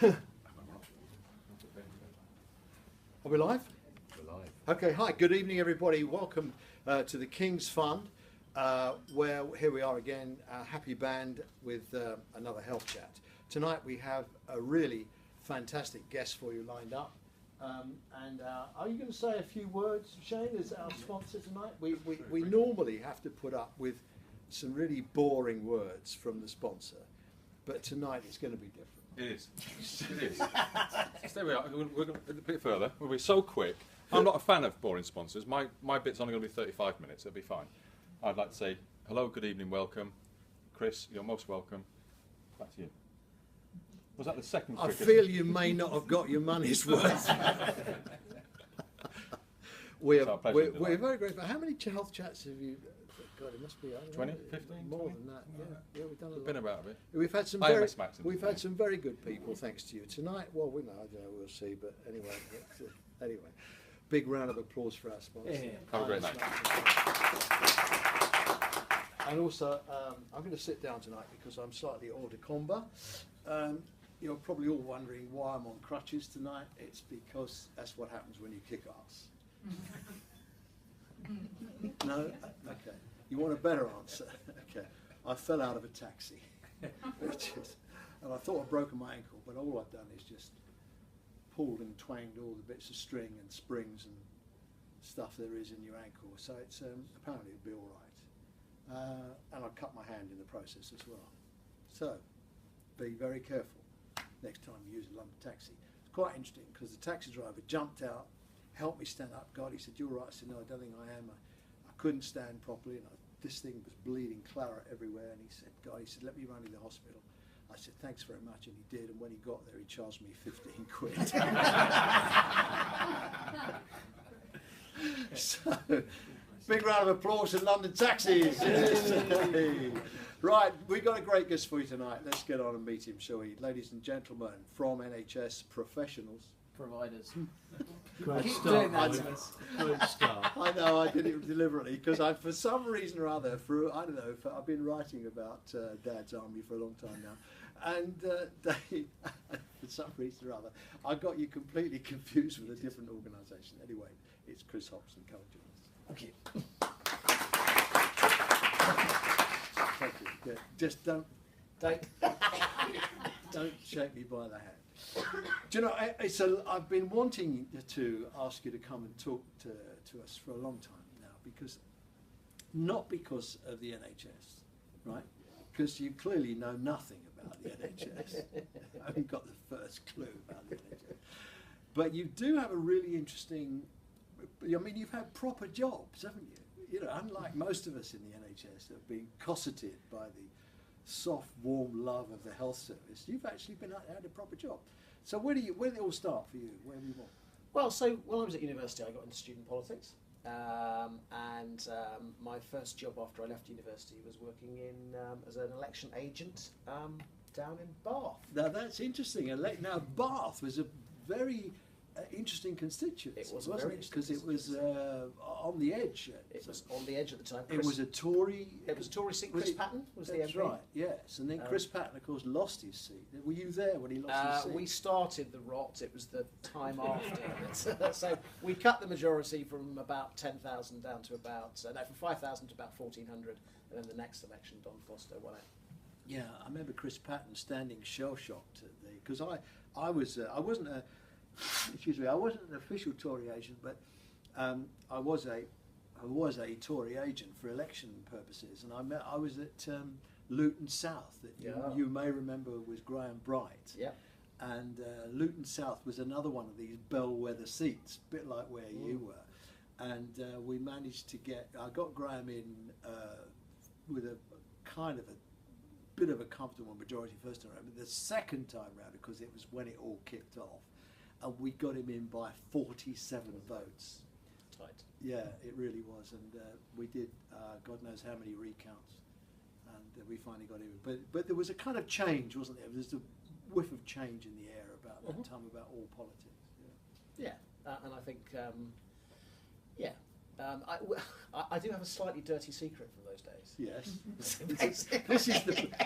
Are we live? We're live. Okay, hi, good evening everybody. Welcome to the King's Fund, where here we are again, a happy band with another health chat. Tonight we have a really fantastic guest for you lined up. Are you going to say a few words, Shane, as our sponsor tonight? We normally have to put up with some really boring words from the sponsor, but tonight it's going to be different. It is. It is. So there we are. We're going a bit further. We'll be so quick. I'm not a fan of boring sponsors. My bit's only going to be 35 minutes. It'll be fine. I'd like to say hello, good evening, welcome. Chris, you're most welcome. Back to you. Was that the second I quickest? feel you may not have got your money's worth. We're very grateful. How many health chats have you? God, it must be 20, know, 15, more 20? than that. Yeah, we've done a lot. Been about a bit. We've had some some very good people thanks to you tonight. Well, I don't know, we'll see. But anyway, anyway, big round of applause for our sponsor. Yeah. Have a great night. And also, I'm going to sit down tonight because I'm slightly hors de combat. You're probably all wondering why I'm on crutches tonight. It's because that's what happens when you kick ass. No? Okay. You want a better answer? Okay. I fell out of a taxi. And I thought I'd broken my ankle, but all I've done is just pulled and twanged all the bits of string and springs and stuff there is in your ankle. So it's apparently it'll be all right. And I cut my hand in the process as well. So be very careful next time you use a London taxi. It's quite interesting because the taxi driver jumped out, helped me stand up. God, he said, "You're right." I said, "No, I don't think I am. I couldn't stand properly, and this thing was bleeding claret everywhere." And he said, "God," he said, "let me run to the hospital." I said, "Thanks very much," and he did. And when he got there, he charged me 15 quid. So, big round of applause to London taxis. Right, we've got a great guest for you tonight. Let's get on and meet him, shall we? Ladies and gentlemen, from NHS Providers. Great Keep start, doing that Mike. to us. Great start. I know, I did it deliberately because for some reason or other, I've been writing about Dad's Army for a long time now, and for some reason or other, I got you completely confused with a different organisation. Anyway, it's Chris Hopson. Come and join us. Thank you. Yeah, just don't shake me by the hand. Do you know, I've been wanting to ask you to come and talk to us for a long time now, not because of the NHS, right? Because you clearly know nothing about the NHS. I haven't got the first clue about the NHS. But you do have a really interesting, I mean, you've had proper jobs, haven't you? You know, unlike most of us in the NHS that have been cosseted by the soft, warm love of the health service, you've actually had a proper job. So where did it all start for you? Where were you born? Well, so when I was at university, I got into student politics, and my first job after I left university was working in as an election agent down in Bath. Now that's interesting. Now Bath was a very interesting constituency. It was, wasn't it? Because it was on the edge. It was on the edge at the time. It was a Tory. It was Tory seat. Chris Patton was the That's MP. right. Yes, and then Chris Patton, of course, lost his seat. Were you there when he lost his seat? We started the rot. It was the time after. So we cut the majority from about 10,000 down to about from 5,000 to about 1,400, and then the next election, Don Foster won it. Yeah, I remember Chris Patton standing shell-shocked because I wasn't a I wasn't an official Tory agent, but I was a Tory agent for election purposes, and I was at Luton South, that you may remember was Graham Bright. Yeah. And Luton South was another one of these bellwether seats, a bit like where you were. And we managed to I got Graham in with a kind of a bit of a comfortable majority first time round, but the second time round, because it was when it all kicked off, and we got him in by 47 votes. Tight. Yeah, it really was, and we did God knows how many recounts, and we finally got him in. But there was a kind of change, wasn't there? There was a whiff of change in the air about that time, about all politics. Yeah, and I think, I do have a slightly dirty secret from those days. Yes.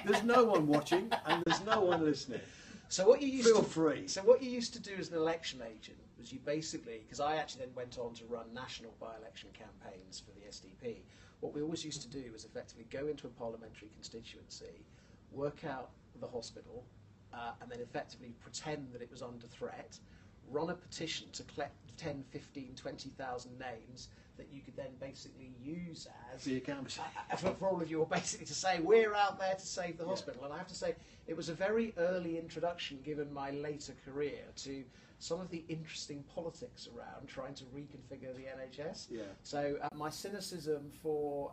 There's no one watching and there's no one listening. So what you used Feel to free. So what you used to do as an election agent was you basically, because I actually then went on to run national by-election campaigns for the SDP. What we always used to do was effectively go into a parliamentary constituency, work out the hospital, and then effectively pretend that it was under threat, run a petition to collect 10, 15, 20,000 names that you could then basically use as For your canvassing. for all of you, or basically to say we're out there to save the hospital. And I have to say it was a very early introduction, given my later career, to some of the interesting politics around trying to reconfigure the NHS. Yeah. So my cynicism for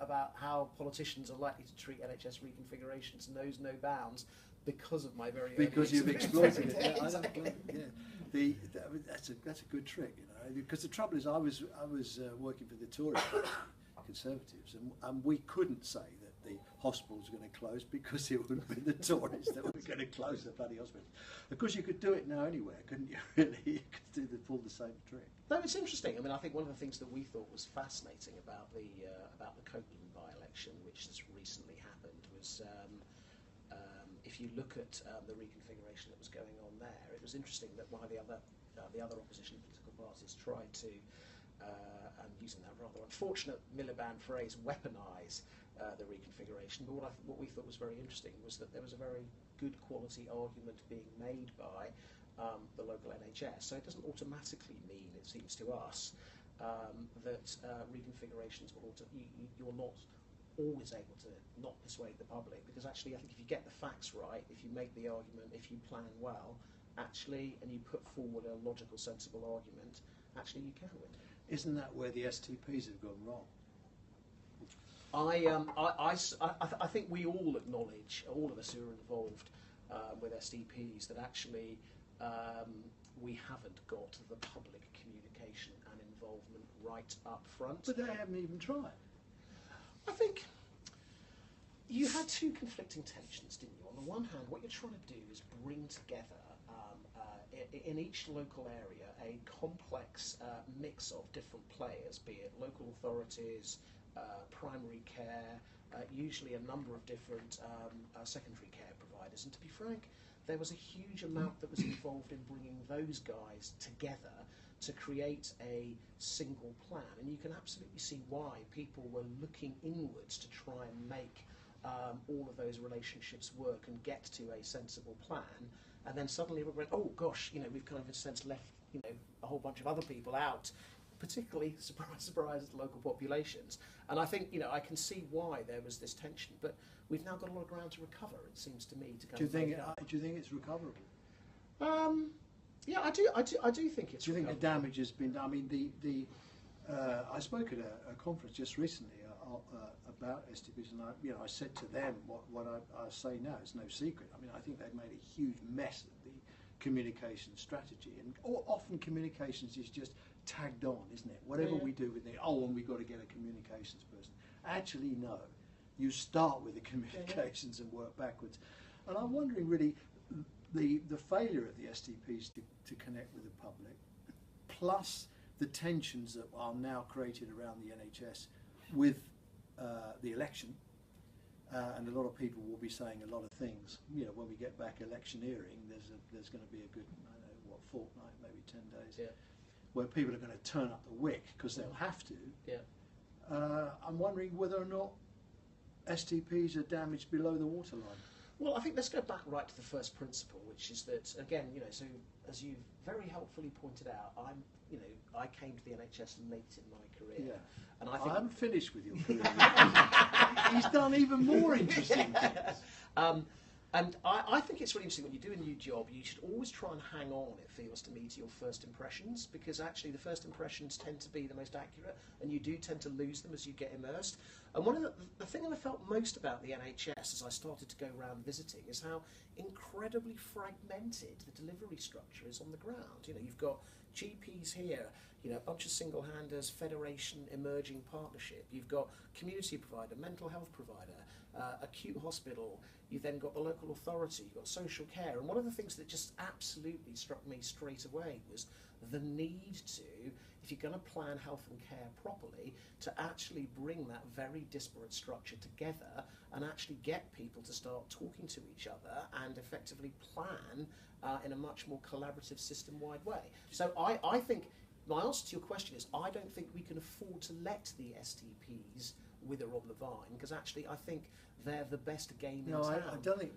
about how politicians are likely to treat NHS reconfigurations knows no bounds because of my very Because early you've experience. exploited it. Yeah, I don't blame you. Yeah. That's a good trick, you know. Because the trouble is, I was working for the Tory Conservatives, and we couldn't say that the hospitals were going to close because it would have been the Tories that were going to close the bloody hospitals. Of course, you could do it now anywhere, couldn't you? Really, you could pull the same trick. No, it's interesting. I mean, I think one of the things that we thought was fascinating about the Copeland by-election, which has recently happened, was if you look at the reconfiguration that was going on there, it was interesting that one of the other opposition political parties tried to, and using that rather unfortunate Miliband phrase, weaponise the reconfiguration. But what we thought was very interesting was that there was a very good quality argument being made by the local NHS. So it doesn't automatically mean, it seems to us, that reconfigurations will you're not always able to not persuade the public, because actually I think if you get the facts right, if you make the argument, if you plan well, actually, and you put forward a logical, sensible argument, actually you can win. Isn't that where the STPs have gone wrong? I think we all acknowledge, all of us who are involved with STPs, that actually we haven't got the public communication and involvement right up front. But they haven't even tried. I think you had two conflicting tensions, didn't you? On the one hand, what you're trying to do is bring together in each local area a complex mix of different players, be it local authorities, primary care, usually a number of different secondary care providers. And to be frank, there was a huge amount that was involved in bringing those guys together to create a single plan. And you can absolutely see why people were looking inwards to try and make all of those relationships work and get to a sensible plan. And then suddenly we went, oh gosh, you know, we've kind of in a sense left, you know, a whole bunch of other people out, particularly, surprise, surprise, the local populations. And I think, you know, I can see why there was this tension, but we've now got a lot of ground to recover, it seems to me. To Do you think it's recoverable? Yeah, I do think it's. Do you think the damage has been done? I mean, I spoke at a conference just recently about STPs, and I said to them what I say now. It's no secret. I mean, I think they've made a huge mess of the communication strategy, and often communications is just tagged on, isn't it? Whatever we do with and we've got to get a communications person. Actually, no. You start with the communications and work backwards. And I'm wondering, really, the failure of the STPs to connect with the public, plus the tensions that are now created around the NHS with the election, and a lot of people will be saying a lot of things. You know, when we get back electioneering, there's going to be a good, fortnight, maybe 10 days, where people are going to turn up the wick because they'll have to. I'm wondering whether or not STPs are damaged below the waterline. Well, I think let's go back right to the first principle, which is that, again, you know, so as you very helpfully pointed out, I came to the NHS late in my career. Yeah. And I think I haven't finished with your career. He's done even more interesting things. And I think it's really interesting when you do a new job, you should always try and hang on, it feels to me, to your first impressions, because actually the first impressions tend to be the most accurate, and you do tend to lose them as you get immersed. And one of the thing that I felt most about the NHS as I started to go around visiting is how incredibly fragmented the delivery structure is on the ground. You know, you've got GPs here, you know, a bunch of single-handers, federation, emerging partnership. You've got community provider, mental health provider, acute hospital. You've then got the local authority, you've got social care. And one of the things that just absolutely struck me straight away was the need to if you're going to plan health and care properly, to actually bring that very disparate structure together and actually get people to start talking to each other and effectively plan in a much more collaborative system-wide way. So I think my answer to your question is I don't think we can afford to let the STPs wither on the vine, because actually I think they're the best game in town. I don't think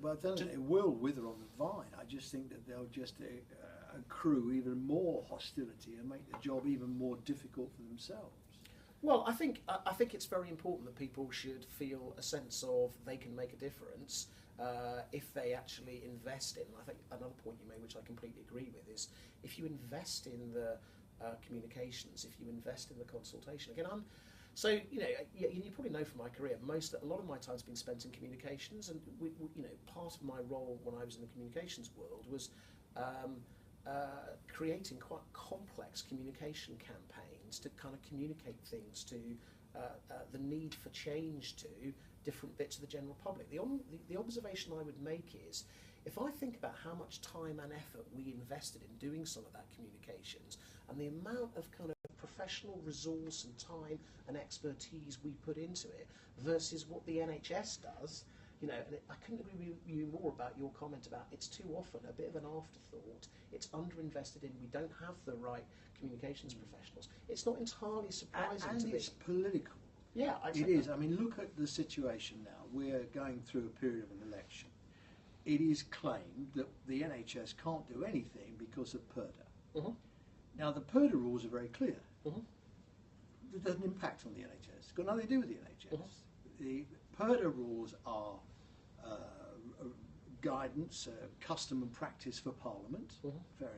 it will wither on the vine. I just think that they'll just accrue even more hostility and make the job even more difficult for themselves. Well, I think it's very important that people should feel a sense of they can make a difference if they actually invest in. I think another point you made, which I completely agree with, is if you invest in the communications, if you invest in the consultation. Again, you probably know from my career, a lot of my time's been spent in communications, and part of my role when I was in the communications world was creating quite complex communication campaigns to kind of communicate things to the need for change to different bits of the general public. The observation I would make is, if I think about how much time and effort we invested in doing some of that communications, and the amount of kind of professional resource and time and expertise we put into it versus what the NHS does, and I couldn't agree with you more about your comment about it's too often a bit of an afterthought. It's underinvested in. We don't have the right communications professionals. It's not entirely surprising to me. And it's political. Yeah, it is. I mean, look at the situation now. We're going through a period of an election. It is claimed that the NHS can't do anything because of PERDA. Mm-hmm. Now, the PERDA rules are very clear. Mm-hmm. It doesn't impact on the NHS. It's got nothing to do with the NHS. Mm-hmm. The PERDA rules are guidance, custom and practice for Parliament. Mm-hmm. Fair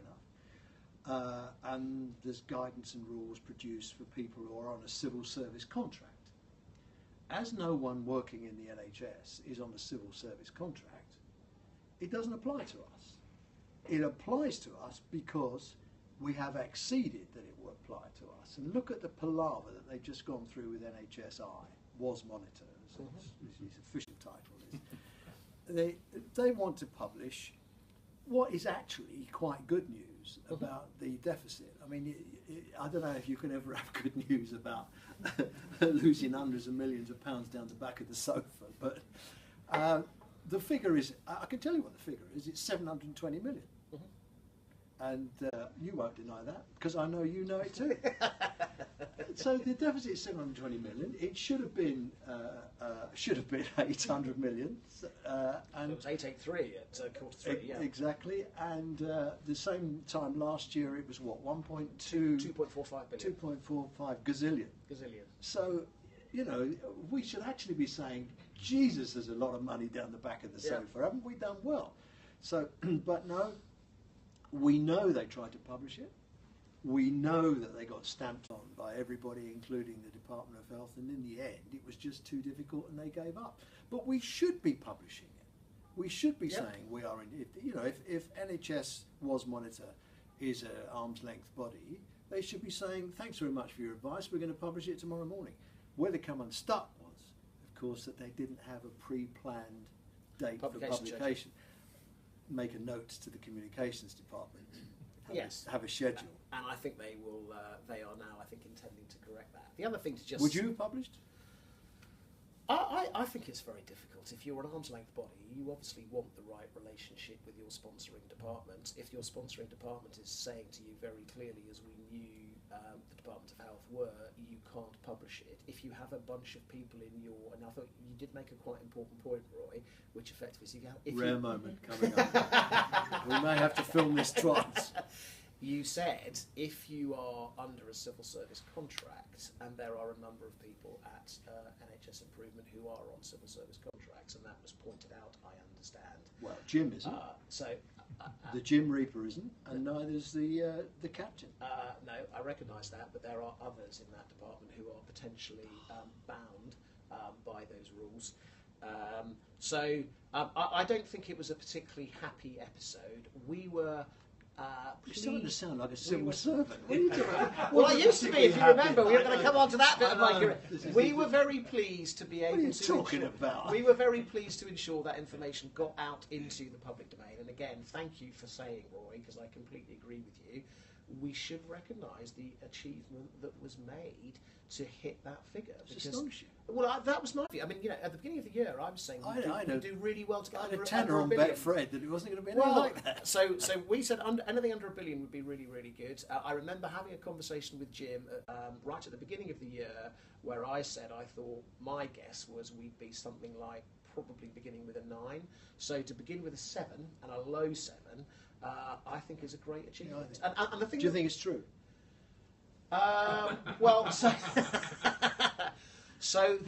enough. And there's guidance and rules produced for people who are on a civil service contract. As no one working in the NHS is on a civil service contract, it doesn't apply to us. It applies to us because we have acceded that it will apply to us. And look at the palaver that they've just gone through with NHSI, was monitor, as his official title is. They want to publish what is actually quite good news about the deficit. I mean, I don't know if you can ever have good news about losing hundreds of millions of pounds down the back of the sofa, but the figure is, I can tell you what the figure is, it's 720 million. And you won't deny that, because I know you know it too. So the deficit is 720 million. It should have been 800 million. And it was 883 at quarter three. Yeah, exactly. And the same time last year, it was what, 2.45 billion. 2.45 gazillion. So, we should actually be saying, Jesus, there's a lot of money down the back of the sofa. Haven't we done well? So, but no. We know they tried to publish it. We know that they got stamped on by everybody, including the Department of Health, and in the end, it was just too difficult and they gave up. But we should be publishing it. We should be saying we are in. If NHS was monitor is an arm's length body, they should be saying, thanks very much for your advice. We're going to publish it tomorrow morning. Where they come unstuck was, of course, that they didn't have a pre-planned date for publication. Make a note to the communications department. Have a schedule. And I think they will. They are now, I think, intending to correct that. The other thing to just. Would you have published? I think it's very difficult. If you're an arm's length body, you obviously want the right relationship with your sponsoring department. If your sponsoring department is saying to you very clearly, as we knew the Department of Health were, you can't publish it. If you have a bunch of people in your, and I thought you did make a quite important point, Roy, which effectively is rare moment coming up. We may have to film this twice. You said if you are under a civil service contract, and there are a number of people at NHS Improvement who are on civil service contracts, and that was pointed out, I understand. Well, Jim isn't. The Jim Reaper isn't, and neither's the captain. No, I recognise that, but there are others in that department who are potentially bound by those rules. I don't think it was a particularly happy episode. We were. You're starting to sound like a civil servant. What are you doing? Well, I used to be, if you remember. We were going to come on to that bit of my career. We were very pleased to be able to. What are you talking about? We were very pleased to ensure that information got out into the public domain. And again, thank you for saying, Roy, because I completely agree with you. we should recognise the achievement that was made to hit that figure. It's astonishing. Well, that was my view. I mean, at the beginning of the year, I was saying we do really well to get I had under a tenner on $1 billion. Betfred that it wasn't going to be anything like that. So we said anything under $1 billion would be really, really good. I remember having a conversation with Jim right at the beginning of the year where I said I thought my guess was we'd be something like probably beginning with a 9. So to begin with a 7 and a low 7, I think is a great achievement. And the thing do you think it's true? Well, so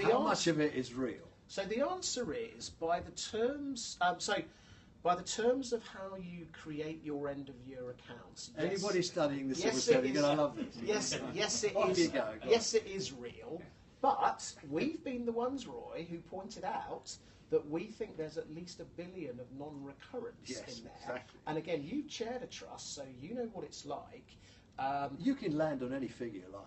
how much of it is real? So the answer is by the terms. By the terms of how you create your end of year accounts. Anybody studying the civil yes, service, you're going to love this. Yes, it Off is. you go. Yes, it is real. But we've been the ones, Roy, who pointed out that we think there's at least $1 billion of non-recurrence in there. Exactly. And again, you've chaired a trust, so you know what it's like. You can land on any figure you like.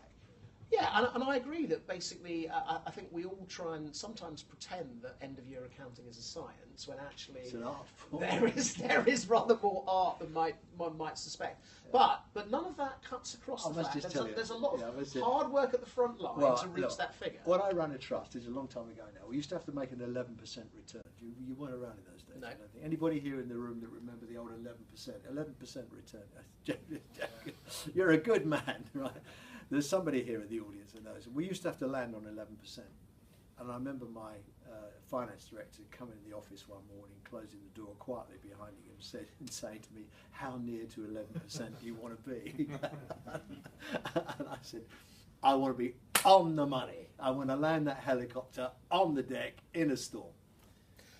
Yeah, and I agree that basically I think we all try and sometimes pretend that end-of-year accounting is a science when actually It's an art form. there is rather more art than one might suspect. But none of that cuts across the fact there's a lot of hard work at the front line to reach that figure. When I ran a trust, it's a long time ago now, we used to have to make an 11% return. You weren't around in those days. No. I don't think. Anybody here in the room that remember the old 11%? 11% return. You're a good man, right? There's somebody here in the audience that knows. We used to have to land on 11%. And I remember my finance director coming in the office one morning, closing the door quietly behind him and saying to me, how near to 11% do you want to be? And I said, I want to be on the money. I want to land that helicopter on the deck in a storm.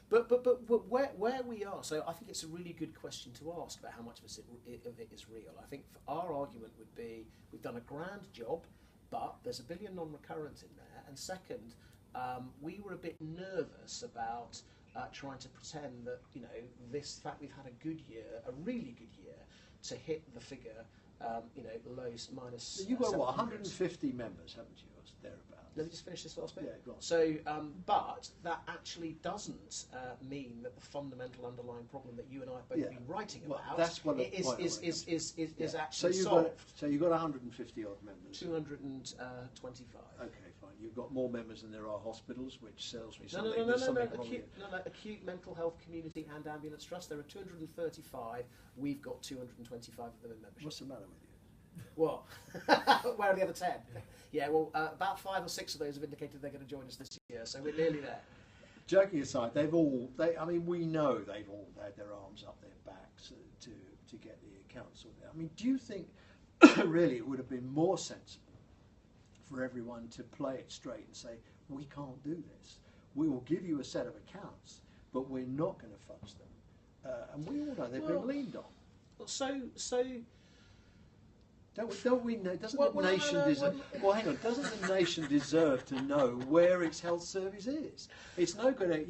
But where we are, so I think it's a really good question to ask about how much of it is real. I think our argument would be we've done a grand job, but there's $1 billion non-recurrent in there. And second, we were a bit nervous about trying to pretend that this fact we've had a good year, a really good year, to hit the figure, low minus. You've got what, 150 members, haven't you, or thereabouts? Let me just finish this last bit. Yeah, go on. So, but that actually doesn't mean that the fundamental underlying problem that you and I have both been writing about that's what is actually solved. So you've got 150 odd members. 225. Okay, fine. You've got more members than there are hospitals, which sells me No, something. Acute mental health community and ambulance trust. There are 235. We've got 225 of them in membership. What's the matter with you? What? Where are the other 10? Yeah, well, about 5 or 6 of those have indicated they're going to join us this year, so we're nearly there. Joking aside, we know they've all had their arms up their backs to get the accounts sorted out. I mean, do you think really it would have been more sensible for everyone to play it straight and say, we can't do this. We will give you a set of accounts, but we're not going to fudge them. And we all know they've been leaned on. Well, so Don't we know? Doesn't the nation deserve? Well, hang on. Doesn't the nation deserve to know where its health service is? It's no good at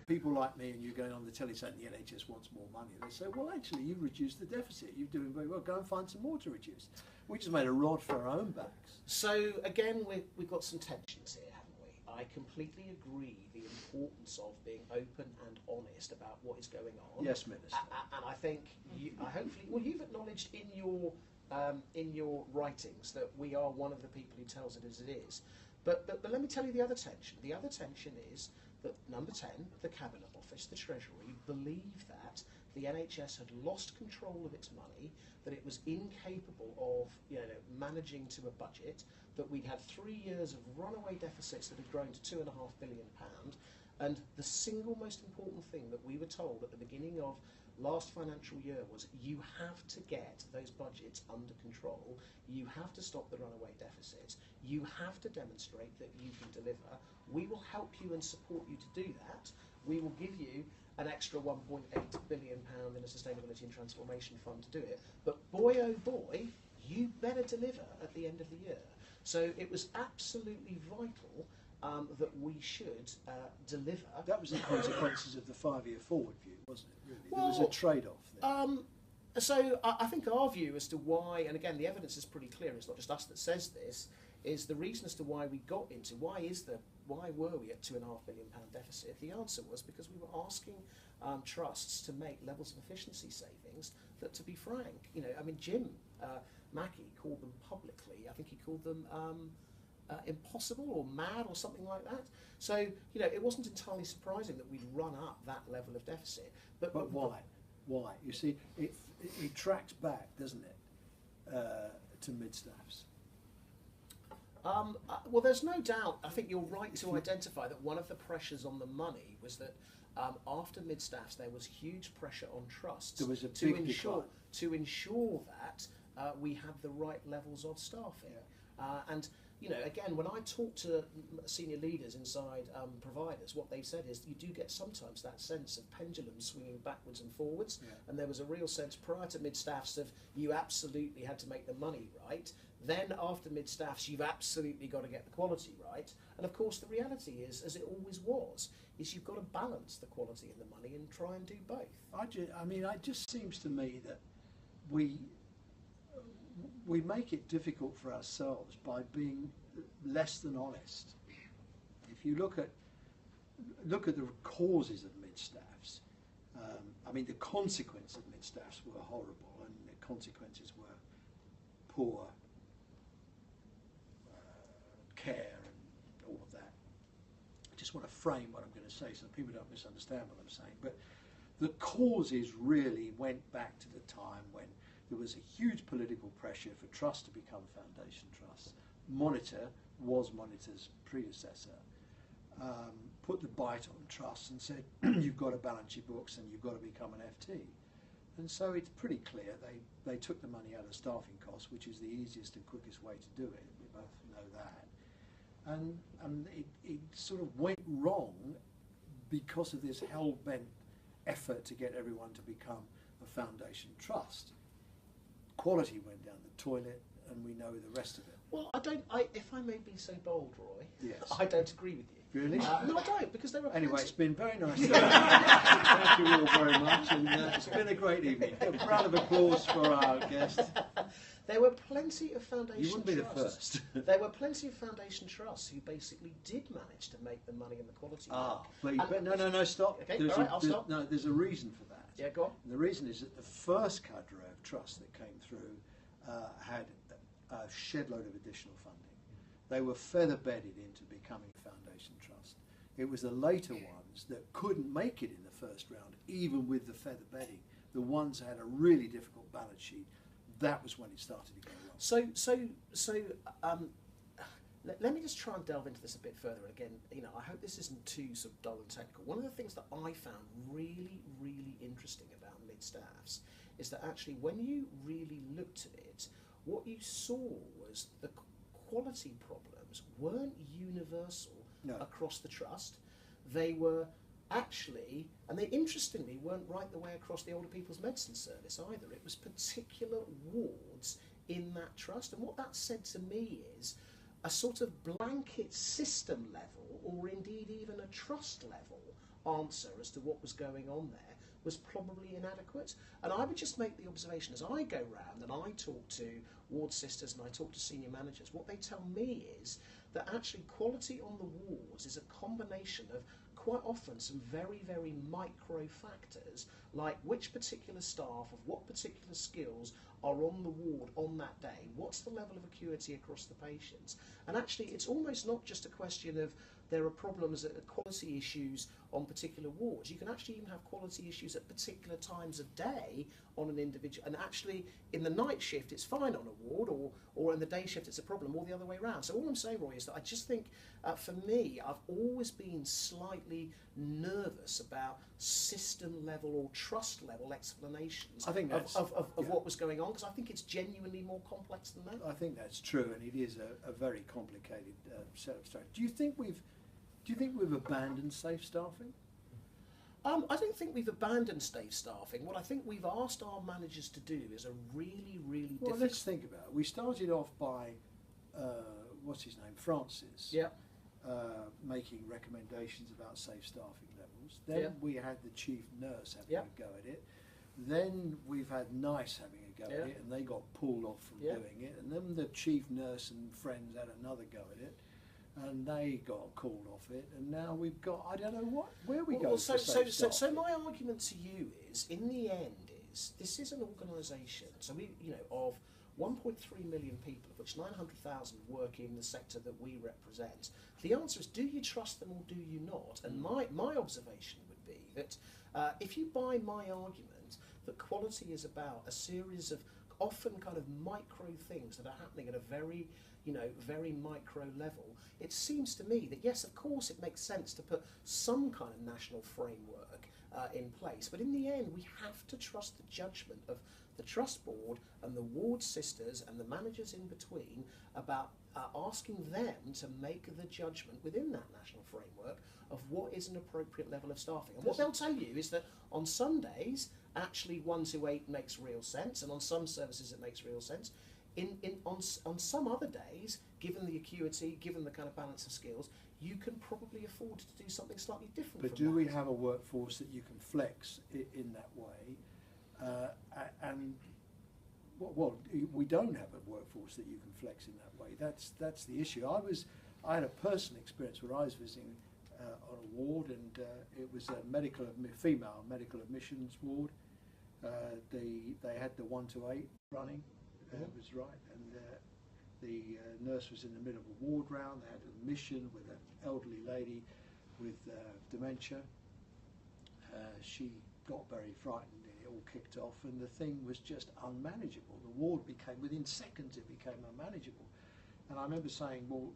people like me and you going on the telly saying the NHS wants more money. They say, well, actually, you've reduced the deficit. You're doing very well. Go and find some more to reduce. We just made a rod for our own backs. So again, we've got some tensions here, haven't we? I completely agree the importance of being open and honest about what is going on. Yes, Minister. And I think you've acknowledged in your writings that we are one of the people who tells it as it is. But let me tell you the other tension. The other tension is that number 10, the Cabinet Office, the Treasury, believed that the NHS had lost control of its money, that it was incapable of managing to a budget, that we'd had 3 years of runaway deficits that had grown to £2.5 billion. And the single most important thing that we were told at the beginning of last financial year was you have to get those budgets under control, you have to stop the runaway deficits, you have to demonstrate that you can deliver. We will help you and support you to do that. We will give you an extra £1.8 billion in a sustainability and transformation fund to do it. But boy oh boy, you better deliver at the end of the year. So it was absolutely vital that we should deliver. That was the consequences of the 5-year forward view, wasn't it, really? There was a trade-off there. So I think our view as to why, and again the evidence is pretty clear, it's not just us that says this, is the reason as to why we got into, why is why were we at £2.5 million deficit? The answer was because we were asking trusts to make levels of efficiency savings that, to be frank, you know, I mean, Jim Mackey called them publicly. I think he called them impossible or mad or something like that. So, you know, it wasn't entirely surprising that we'd run up that level of deficit. But why? Why? You see, it tracks back, doesn't it, to mid-staffs? Well, there's no doubt. I think you're right to identify that one of the pressures on the money was that after mid-staffs there was huge pressure on trusts There was a big decline. to ensure that we had the right levels of staffing. And you know, again, when I talk to senior leaders inside providers, what they've said is you do get sometimes that sense of pendulum swinging backwards and forwards, and there was a real sense prior to mid-staffs of you absolutely had to make the money right. Then after mid-staffs, you've absolutely got to get the quality right. And of course, the reality is, as it always was, is you've got to balance the quality and the money and try and do both. I mean, it just seems to me that we make it difficult for ourselves by being less than honest. If you look at the causes of mid-staffs, I mean, the consequences of mid-staffs were horrible, and the consequences were poor care and all of that. I just want to frame what I'm going to say so people don't misunderstand what I'm saying. But the causes really went back to the time when there was a huge political pressure for trusts to become foundation trusts. Monitor was Monitor's predecessor, put the bite on trusts and said, you've got to balance your books and you've got to become an FT. And so it's pretty clear they took the money out of staffing costs, which is the easiest and quickest way to do it. We both know that. And it sort of went wrong because of this hell-bent effort to get everyone to become a foundation trust. Quality went down the toilet, and we know the rest of it. Well, if I may be so bold, Roy, yes. I don't agree with you. Really? No, I don't, because there are Anyway, plenty. it's been very nice. Thank you all very much, and it's been a great evening. A round of applause for our guest. There were plenty of foundation You wouldn't be the trusts. first. There were plenty of foundation trusts who basically did manage to make the money and the quality work. No, stop. Okay, all right, I'll stop. No, there's a reason for that. Yeah, go on. And the reason is that the first cadre of trusts that came through had a shed load of additional funding. They were feather-bedded into becoming a foundation trust. It was the later ones that couldn't make it in the first round, even with the feather bedding. The ones that had a really difficult balance sheet, that was when it started to go wrong. Let me just try and delve into this a bit further. And again, you know, I hope this isn't too sort of dull and technical. One of the things that I found really, really interesting about mid-staffs is that actually when you really looked at it, what you saw was the quality problems weren't universal across the trust. They were actually, and they interestingly weren't right the way across the older people's medicine service either. It was particular wards in that trust. And what that said to me is a sort of blanket system level, or indeed even a trust level answer as to what was going on there was probably inadequate. And I would just make the observation as I go round and I talk to ward sisters and I talk to senior managers, what they tell me is that actually quality on the wards is a combination of quite often some very, very micro factors, like which particular staff of what particular skills are on the ward on that day, what's the level of acuity across the patients. And actually it's almost not just a question of there are problems, quality issues on particular wards. You can actually even have quality issues at particular times of day on an individual. And actually, in the night shift, it's fine on a ward, or in the day shift, it's a problem, or the other way around. So all I'm saying, Roy, is that I just think, for me, I've always been slightly nervous about system-level or trust-level explanations of what was going on, because I think it's genuinely more complex than that. I think that's true, and it is a very complicated set of strategies. Do you think we've abandoned safe staffing? I don't think we've abandoned safe staffing. What I think we've asked our managers to do is a really, really difficult... Well, let's think about it. We started off by, what's his name, Francis, making recommendations about safe staffing levels. Then we had the chief nurse having a go at it. Then we've had NICE having a go at it, and they got pulled off from doing it. And then the chief nurse and friends had another go at it. and they got called off it, and now we've got, I don't know where we go. Well, for safe so staffing. my argument to you is, in the end, is this is an organisation. So we, of 1.3 million people, of which 900,000 work in the sector that we represent. The answer is, do you trust them or do you not? And my observation would be that if you buy my argument that quality is about a series of often kind of micro things that are happening at a very very micro level, it seems to me that yes, of course, it makes sense to put some kind of national framework in place, but in the end, we have to trust the judgment of the trust board and the ward sisters and the managers in between about asking them to make the judgment within that national framework of what is an appropriate level of staffing. And what they'll tell you is that on some days, actually 1 to 8 makes real sense, and on some services it makes real sense. On some other days, given the acuity, given the kind of balance of skills, you can probably afford to do something slightly different. But do we have a workforce that you can flex in that way? Well, we don't have a workforce that you can flex in that way. That's the issue. I had a personal experience where I was visiting on a ward, and it was a female medical admissions ward. They had the 1 to 8 running. It was right, and the nurse was in the middle of a ward round. They had an admission with an elderly lady with dementia. She got very frightened, and it all kicked off, and the thing was just unmanageable. The ward became, within seconds, it became unmanageable. And I remember saying, well,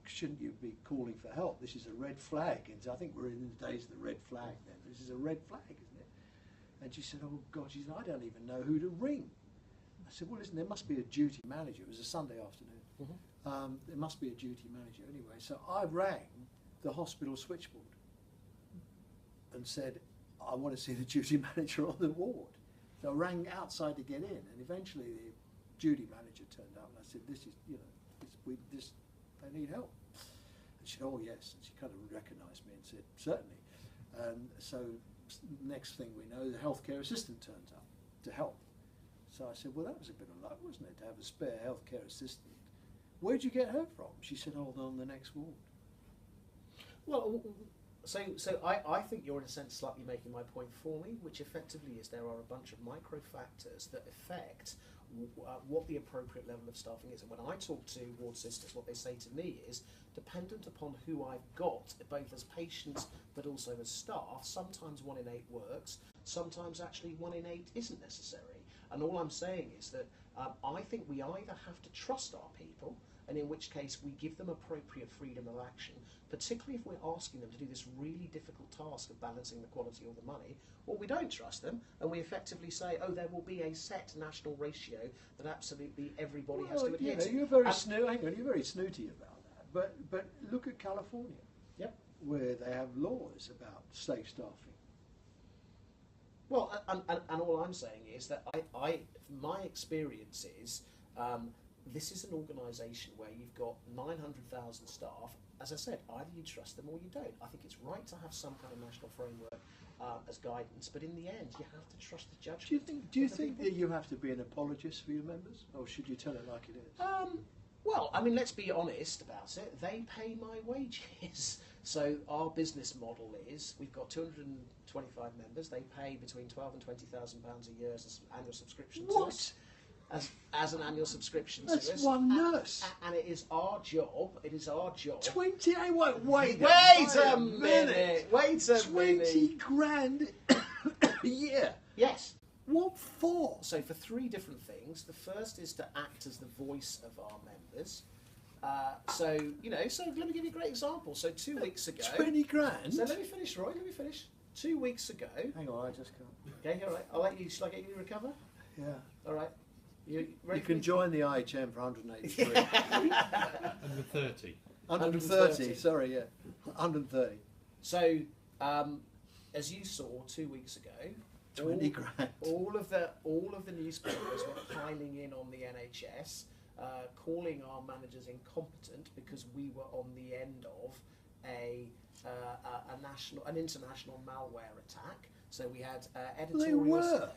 shouldn't you be calling for help? This is a red flag. And I think we're in the days of the red flag then. This is a red flag, isn't it? And she said, oh God, she said, I don't even know who to ring. I said, well, listen, there must be a duty manager. It was a Sunday afternoon. There must be a duty manager anyway. So I rang the hospital switchboard and said, I want to see the duty manager on the ward. So I rang outside to get in, and eventually the duty manager turned up, and I said, this is, they need help. And she said, oh yes, and she kind of recognised me and said, certainly. And so next thing we know, the healthcare assistant turns up to help. So I said, well, that was a bit of luck, wasn't it, to have a spare healthcare assistant? Where'd you get her from? She said, oh, on the next ward. Well, so I think you're in a sense slightly making my point for me, which effectively is there are a bunch of micro factors that affect what the appropriate level of staffing is. And when I talk to ward sisters, what they say to me is, dependent upon who I've got, both as patients but also as staff, sometimes 1 in 8 works, sometimes actually 1 in 8 isn't necessary. And all I'm saying is that I think we either have to trust our people, and in which case we give them appropriate freedom of action, particularly if we're asking them to do this really difficult task of balancing the quality or the money, or we don't trust them and we effectively say, oh, there will be a set national ratio that absolutely everybody has to adhere to. You're very you're very snooty about that. But look at California, where they have laws about safe staffing. Well, and all I'm saying is that my experience is this is an organisation where you've got 900,000 staff. As I said, either you trust them or you don't. I think it's right to have some kind of national framework as guidance, but in the end, you have to trust the judgment. Do you think that you have to be an apologist for your members, or should you tell it like it is? Well, I mean, let's be honest about it. They pay my wages. So our business model is we've got 225 members. They pay between £12,000 and £20,000 a year as an annual subscription to us. As an annual subscription to us. That's one nurse. And it is our job. 20. Wait a minute. 20 grand a year. Yes. What for? So for 3 different things. The first is to act as the voice of our members. So let me give you a great example. So 2 weeks ago... 20 grand? So let me finish, Roy, 2 weeks ago... Hang on, I just can't. Okay, all right. I'll let you... Shall I get you to recover? Yeah. All right. You can join the IHM for 183. 130. 130, sorry, yeah. 130. So, as you saw 2 weeks ago... 20 grand. All of the newspapers were piling in on the NHS, calling our managers incompetent because we were on the end of an international malware attack. So we had editorial. They were.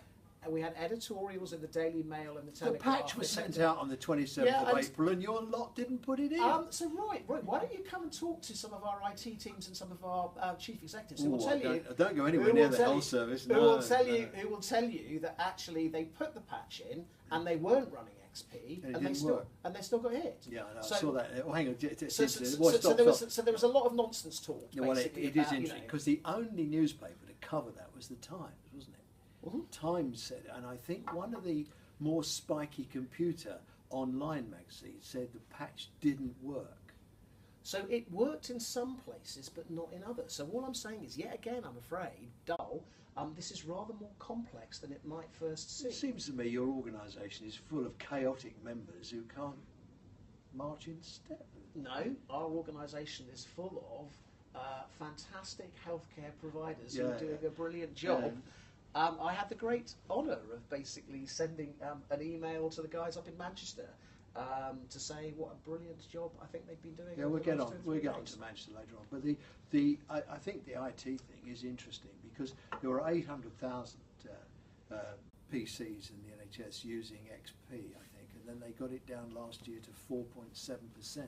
we had editorials in the Daily Mail and the The Telegraph. patch was sent out on the 27th Yeah, of and- April, and your lot didn't put it in. So Roy, why don't you come and talk to some of our IT teams and some of our chief executives who will Ooh, tell you? don't go anywhere who near will the tell health you- service. Who No, will tell no. you? Who will tell you that actually they put the patch in and they weren't running XP And it and they didn't still work. got hit. Yeah, I know, So- I saw that. Oh, hang on. So there was a lot of nonsense talked. Yeah, well, it basically is about, interesting because the only newspaper to cover that was the Times, wasn't it? Mhm. Times said it, and I think one of the more spiky computer online magazines said the patch didn't work. So it worked in some places, but not in others. So all I'm saying is, yet again, I'm afraid, dull. This is rather more complex than it might first seem. It seems to me your organisation is full of chaotic members who can't march in step. No, our organisation is full of fantastic healthcare providers who Yeah, are doing yeah. a brilliant job. I had the great honour of basically sending an email to the guys up in Manchester to say what a brilliant job I think they've been doing. Yeah, over we'll the get last on. 2 or 3 We'll get on days. to Manchester later on. But I think the IT thing is interesting because there were 800,000 PCs in the NHS using XP, I think, and then they got it down last year to 4.7%.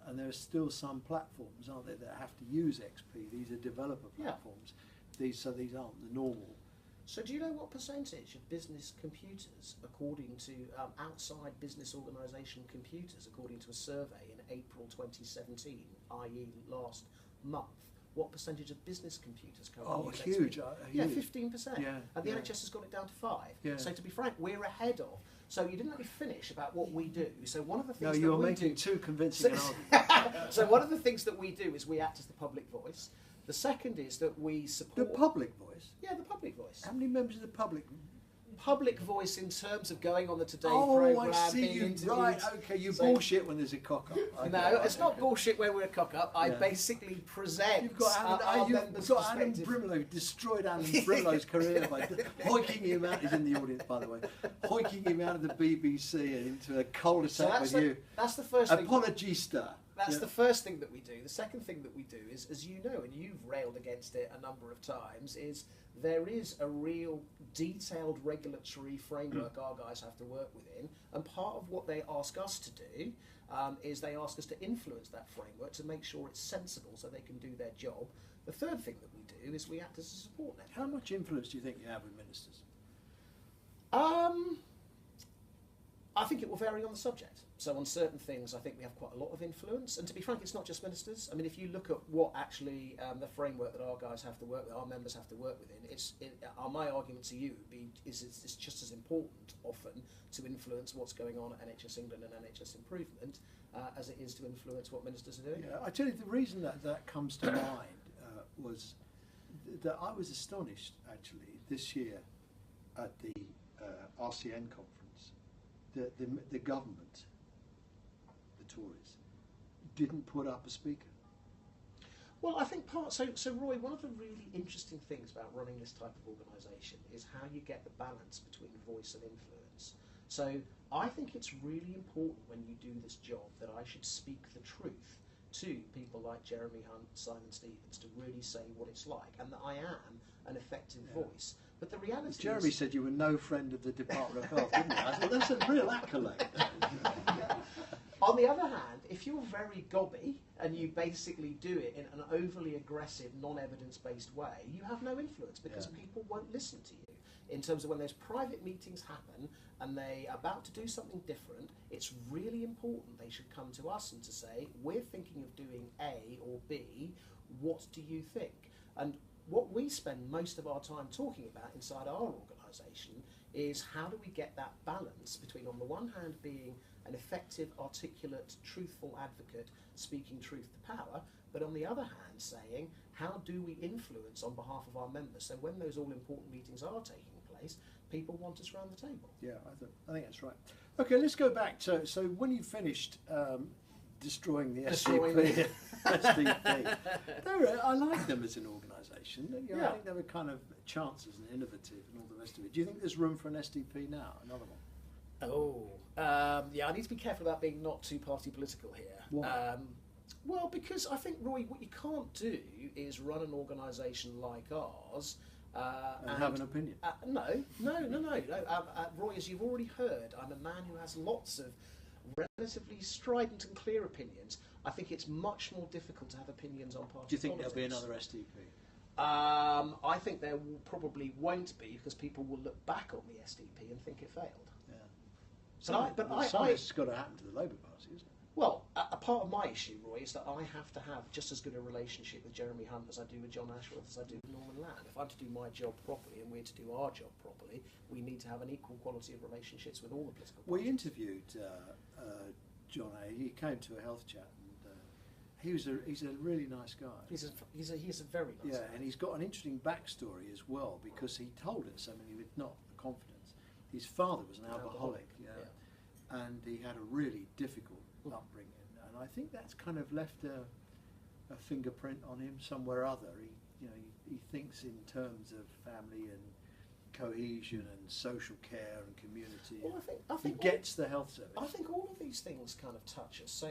And there are still some platforms, aren't there, that have to use XP. These are developer Yeah. platforms. These aren't the normal. So do you know what percentage of business computers, according to outside business organisation computers, according to a survey in April 2017, i.e. last month, what percentage of business computers currently use Huge. XP? Yeah, Huge. 15%. Yeah, And the yeah. NHS has got it down to 5%. Yeah. So to be frank, we're ahead of. So you didn't let me finish about what we do. So one of the things No, that you're we making do, too convincing an argument. so one of the things that we do is we act as the public voice. The second is that we The support... public voice. Yeah, the public voice. How many members of the public? Public voice in terms of going on the Today Oh, programme, I see being you. interviewed. Right, okay, you So- bullshit when there's a cock up. No, it's not bullshit when we're a cock up. I Yeah. basically present You've got our Adam, members' you've got Adam perspective. Brimlow, destroyed Adam Brimlow's career by hoiking him out. He's in the audience, by the way. Hoiking him out of the BBC and into a So cul-de-sac with you. that's the first thing. Apologista. That's Yeah. the first thing that we do. The second thing that we do is, as you know, and you've railed against it a number of times, is there is a real detailed regulatory framework our guys have to work within, and part of what they ask us to do is they ask us to influence that framework to make sure it's sensible so they can do their job. The third thing that we do is we act as a support network. How much influence do you think you have with ministers? I think it will vary on the subject. So on certain things, I think we have quite a lot of influence. And to be frank, it's not just ministers. I mean, if you look at what actually the framework that our guys have to work with, our members have to work within, my argument to you would be it's just as important often to influence what's going on at NHS England and NHS Improvement as it is to influence what ministers are doing. Yeah, I tell you, the reason that comes to mind was that I was astonished, actually, this year at the RCN conference. The government, the Tories, didn't put up a speaker. Well, I think so Roy, one of the really interesting things about running this type of organisation is how you get the balance between voice and influence. So I think it's really important when you do this job that I should speak the truth to people like Jeremy Hunt, Simon Stevens, to really say what it's like, and that I am an effective voice. But the reality Jeremy is... said you were no friend of the Department of Health, didn't he? I thought that's a real accolade. On the other hand, if you're very gobby and you basically do it in an overly aggressive, non-evidence-based way, you have no influence because people won't listen to you. In terms of when those private meetings happen and they're about to do something different, it's really important they should come to us and to say, we're thinking of doing A or B, what do you think? And what we spend most of our time talking about inside our organisation is how do we get that balance between, on the one hand, being an effective, articulate, truthful advocate speaking truth to power, but on the other hand saying, how do we influence on behalf of our members so when those all-important meetings are taking place, people want us around the table? Yeah, I think that's right. Okay, let's go back. So when you finished destroying the SDP, I like them as an organisation. You know, I think they were kind of chances and innovative and all the rest of it. Do you think there's room for an SDP now? Another one? Yeah, I need to be careful about being not too party political here. Why? Well, because I think, Roy, what you can't do is run an organisation like ours And have an opinion. No. Roy, as you've already heard, I'm a man who has lots of relatively strident and clear opinions. I think it's much more difficult to have opinions on party Do you think politics. there'll be another SDP? I think there probably won't be, because people will look back on the SDP and think it failed. Yeah. It's got to happen to the Labour Party, isn't it? Well, a part of my issue, Roy, is that I have to have just as good a relationship with Jeremy Hunt as I do with John Ashworth as I do with Norman Land. If I'm to do my job properly and we're to do our job properly, we need to have an equal quality of relationships with all the political parties. We interviewed John A. He came to a HealthChat, and he's a really nice guy. He's a very nice guy. Yeah, and he's got an interesting backstory as well, because he told us, I mean, with not the confidence, his father was an alcoholic, and he had a really difficult upbringing, and I think that's kind of left a fingerprint on him somewhere or other. He thinks in terms of family and cohesion and social care and community. Well, I think he gets the health service. I think all of these things kind of touch us. So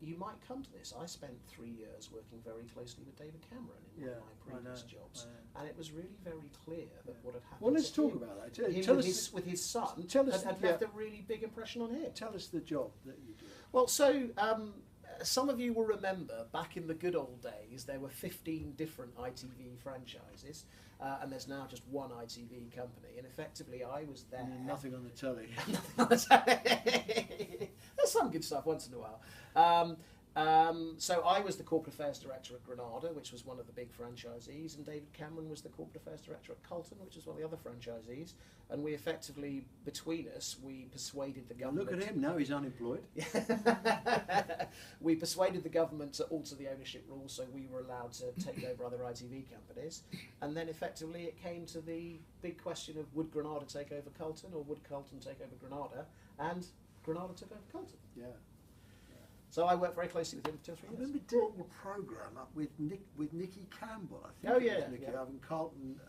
you might come to this. I spent 3 years working very closely with David Cameron in one of my previous jobs, and it was really very clear that what had happened. Well, let's to talk him, about that. With his son, had left a really big impression on him. Tell us the job that you do. Well, so some of you will remember back in the good old days, there were 15 different ITV franchises, and there's now just one ITV company. And effectively, I was there. And nothing on the telly. There's some good stuff once in a while. So I was the corporate affairs director at Granada, which was one of the big franchisees, and David Cameron was the corporate affairs director at Colton, which was one of the other franchisees. And we effectively, between us, we persuaded the government. Look at him, now he's unemployed. We persuaded the government to alter the ownership rules so we were allowed to take over other ITV companies. And then effectively it came to the big question of, would Granada take over Colton or would Colton take over Granada? And Granada took over Colton. Yeah. So I worked very closely with him for 2 or 3 I years. remember doing your programme up with Nicky Campbell, I think. Oh, yeah, Nicky yeah. up in Carlton.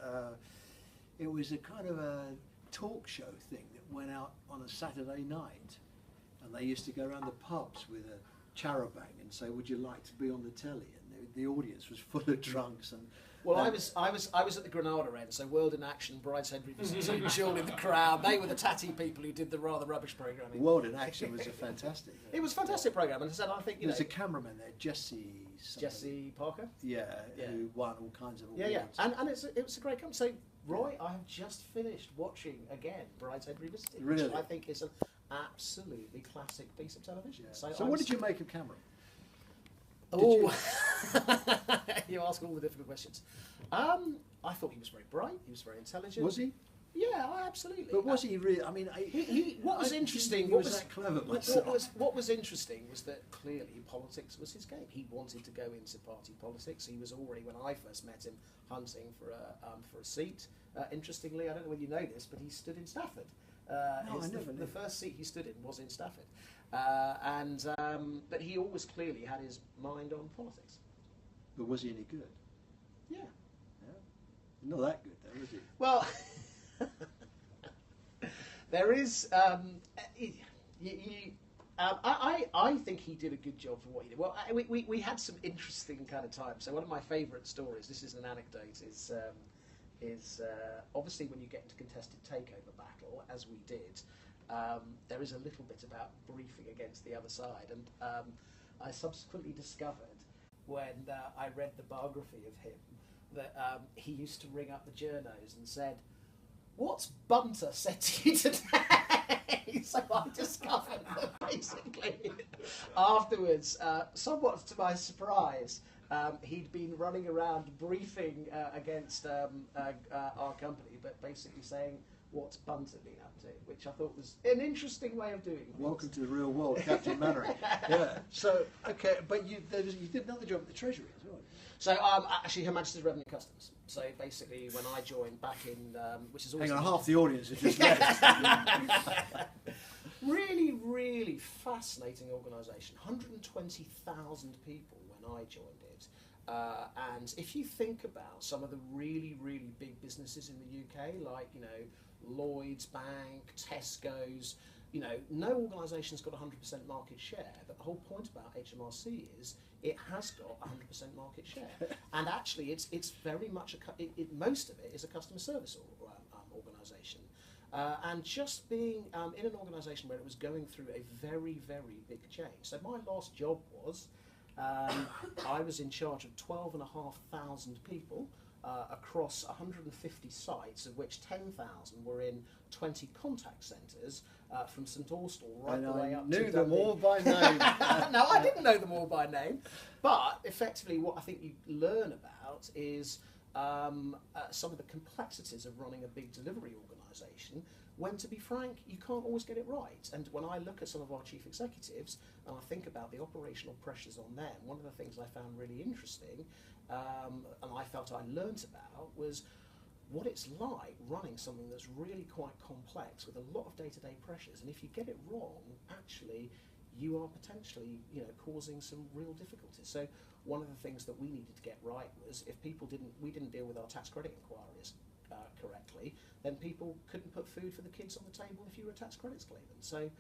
It was a kind of a talk show thing that went out on a Saturday night, and they used to go around the pubs with a charabang and say, "Would you like to be on the telly?" And the audience was full of drunks and. Well, I was at the Granada end, so World in Action, Brideshead Revisited, Jewel in the crowd. They were the tatty people who did the rather rubbish programming. World in Action was a fantastic. It was a fantastic programme, and I said, I think there's a cameraman there, Jesse Parker. Yeah, who won all kinds of awards. Yeah, and it was a great company. So, Roy, I have just finished watching again Brideshead Revisited, which I think is an absolutely classic piece of television. Yeah. So what did you make of Cameron? Oh, you ask all the difficult questions. I thought he was very bright. He was very intelligent. Was he? Yeah, absolutely. But was he really? I mean, what was interesting? What was that clever? What was interesting was that clearly politics was his game. He wanted to go into party politics. He was already, when I first met him, hunting for a seat. Interestingly, I don't know whether you know this, but he stood in Stafford. No, I never knew. The first seat he stood in was in Stafford. But he always clearly had his mind on politics. But was he any good? Yeah. Not that good, though, was he? Well, there is. I think he did a good job for what he did. Well, we had some interesting kind of times. So one of my favourite stories, this is an anecdote, is obviously when you get into contested takeover battle, as we did, there is a little bit about briefing against the other side. And I subsequently discovered, when I read the biography of him, that he used to ring up the journos and said, "What's Bunter said to you today?" So I discovered that basically afterwards, somewhat to my surprise, he'd been running around briefing against our company, but basically saying, "What's Bunter been up to?" Which I thought was an interesting way of doing things. Welcome to the real world, Captain Mannering. Yeah. So, okay, but you did another job at the Treasury as well. So, actually, Her Majesty's Revenue Customs. So, basically, when I joined back in, which is always... Hang on, half the audience has just left. Really, really fascinating organisation. 120,000 people when I joined it. And if you think about some of the really, really big businesses in the UK, like, Lloyds Bank, Tesco's, no organisation's got 100% market share. But the whole point about HMRC is it has got 100% market share. And actually, it's very much, most of it is a customer service organisation. And just being in an organisation where it was going through a very, very big change. So my last job was, I was in charge of 12,500 people across 150 sites, of which 10,000 were in 20 contact centres from St Austell right the way up to knew them all by name. No, I didn't know them all by name. But effectively what I think you learn about is some of the complexities of running a big delivery organisation, when, to be frank, you can't always get it right. And when I look at some of our chief executives and I think about the operational pressures on them, one of the things I found really interesting and I felt I learnt about was what it's like running something that's really quite complex with a lot of day-to-day pressures. And if you get it wrong, actually, you are potentially, causing some real difficulties. So one of the things that we needed to get right was if we didn't deal with our tax credit inquiries correctly, then people couldn't put food for the kids on the table if you were a tax credits claimant. So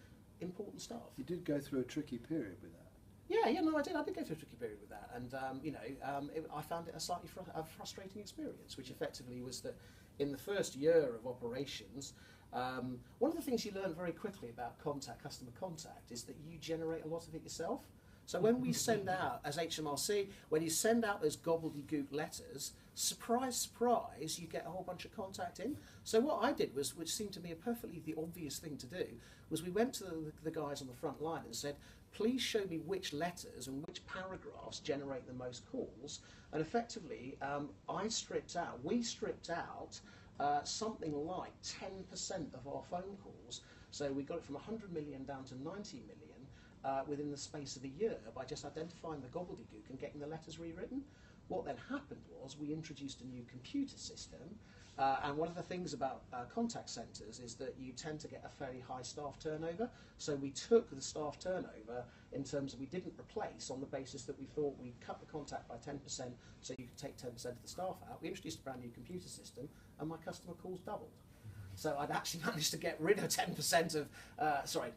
important stuff. You did go through a tricky period with that. Yeah, no, I did. I did go through a tricky period with that, and I found it a slightly frustrating experience, which effectively was that in the first year of operations, one of the things you learn very quickly about customer contact, is that you generate a lot of it yourself. So when we send out, as HMRC, when you send out those gobbledygook letters, surprise, surprise, you get a whole bunch of contact in. So what I did was, which seemed to me a perfectly the obvious thing to do, was we went to the guys on the front line and said, please show me which letters and which paragraphs generate the most calls. And effectively, we stripped out something like 10% of our phone calls. So we got it from 100 million down to 90 million. Within the space of a year, by just identifying the gobbledygook and getting the letters rewritten. What then happened was we introduced a new computer system, and one of the things about contact centres is that you tend to get a very high staff turnover. So we took the staff turnover in terms of we didn't replace on the basis that we thought we'd cut the contact by 10%, so you could take 10% of the staff out. We introduced a brand new computer system, and my customer calls doubled. So I'd actually managed to get rid of 10% of,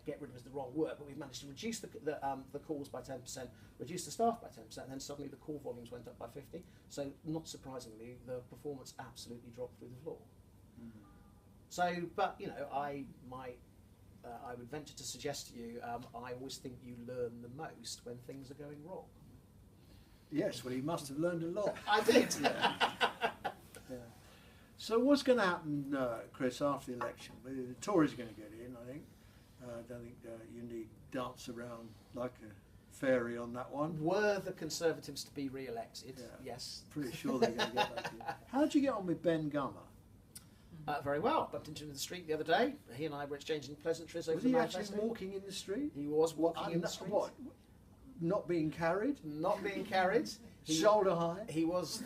get rid of is the wrong word, but we've managed to reduce the calls by 10%, reduce the staff by 10%, and then suddenly the call volumes went up by 50. So not surprisingly, the performance absolutely dropped through the floor. Mm-hmm. So, but I would venture to suggest to you, I always think you learn the most when things are going wrong. Yes, well, you must have learned a lot. I did. Yeah. So what's going to happen, Chris, after the election? The Tories are going to get in, I think. I don't think you need dance around like a fairy on that one. Were the Conservatives to be re-elected, yes. Pretty sure they're going to get back in. How did you get on with Ben Gummer? Very well. Bumped into him in the street the other day. He and I were exchanging pleasantries over Was the he manifesto. actually walking in the street? He was walking in the street. What? Not being carried? Not being carried. Shoulder high? He was.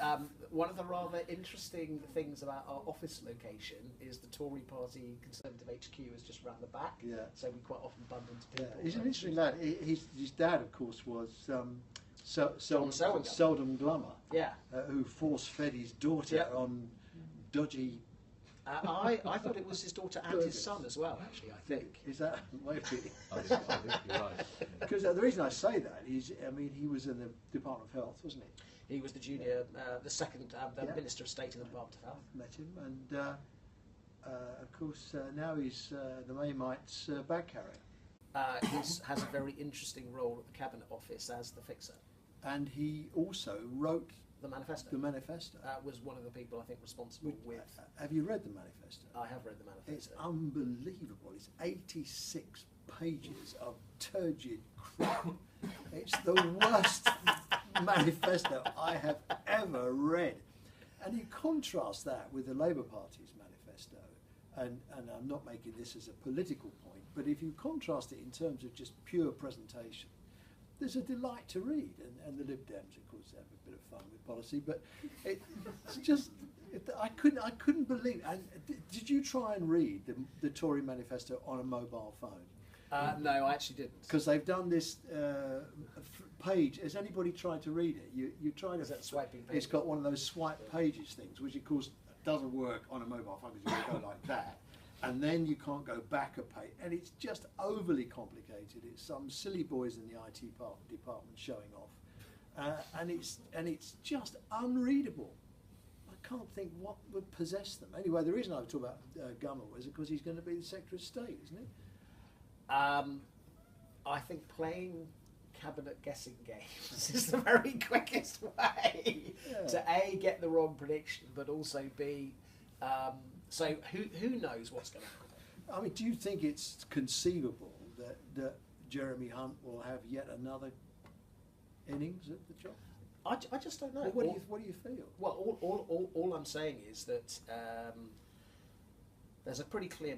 One of the rather interesting things about our office location is the Tory Party Conservative HQ is just round the back. Yeah. So we quite often bump into people. Yeah. He's an interesting lad. His dad, of course, was Seldom Glummer. Yeah. Who force-fed his daughter on dodgy. I thought it was his daughter and his son as well, actually, I think. Is that maybe? I think you're right. Because the reason I say that is, he was in the Department of Health, wasn't he? He was the junior, the second Minister of State in the Department of Health. Met him, and of course now he's the Maymite's bag carrier. He has a very interesting role at the Cabinet Office as the fixer. And he also wrote the manifesto. The manifesto. Was one of the people I think responsible with. Have you read the manifesto? I have read the manifesto. It's unbelievable. It's 86 pages of turgid crap. It's the worst manifesto I have ever read. And you contrast that with the Labour Party's manifesto, and I'm not making this as a political point, but if you contrast it in terms of just pure presentation, there's a delight to read, and the Lib Dems, of course, have a bit of fun with policy, but it's just, I couldn't believe. And did you try and read the Tory manifesto on a mobile phone? No, I actually didn't. Because they've done this page. Has anybody tried to read it? You try to. Is that swiping pages? It's got one of those swipe pages things, which of course doesn't work on a mobile phone because you go like that, and then you can't go back a page, and it's just overly complicated. It's some silly boys in the IT department showing off, and it's just unreadable. I can't think what would possess them. Anyway, the reason I was talking about Gummer was because he's going to be the Secretary of State, isn't he? I think playing cabinet guessing games is the very quickest way to A, get the wrong prediction, but also B, so who knows what's going to happen? I mean, do you think it's conceivable that Jeremy Hunt will have yet another innings at the job? I just don't know. Well, what do you feel? Well, all I'm saying is that there's a pretty clear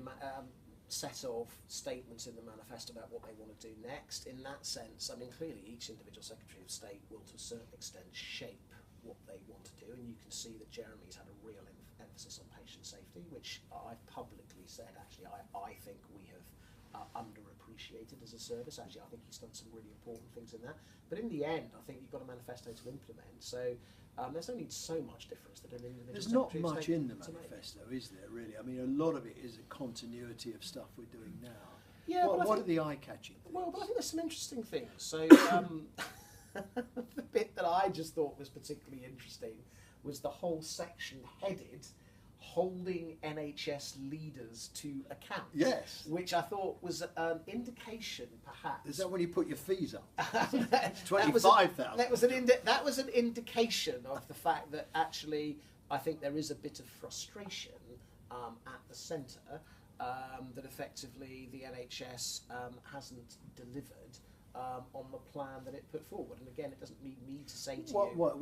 set of statements in the manifesto about what they want to do next. In that sense, I mean, clearly each individual Secretary of State will to a certain extent shape what they want to do, and you can see that Jeremy's had a real emphasis on patient safety, which I've publicly said, actually, I think we have underappreciated as a service. Actually, I think he's done some really important things in that. But in the end, I think you've got a manifesto to implement, so there's only so much difference that an individual There's not Secretary of much State in the to make. manifesto, is there, really? I mean, a lot of it is a continuity of stuff we're doing now. Yeah, what are the eye-catching things? Well, but I think there's some interesting things. So the bit that I just thought was particularly interesting was the whole section headed holding NHS leaders to account. Yes. Which I thought was an indication, perhaps. Is that when you put your fees up? that 25,000. That was an indication of the fact that actually I think there is a bit of frustration at the centre that effectively the NHS hasn't delivered on the plan that it put forward. And again, it doesn't need me to say to you... What?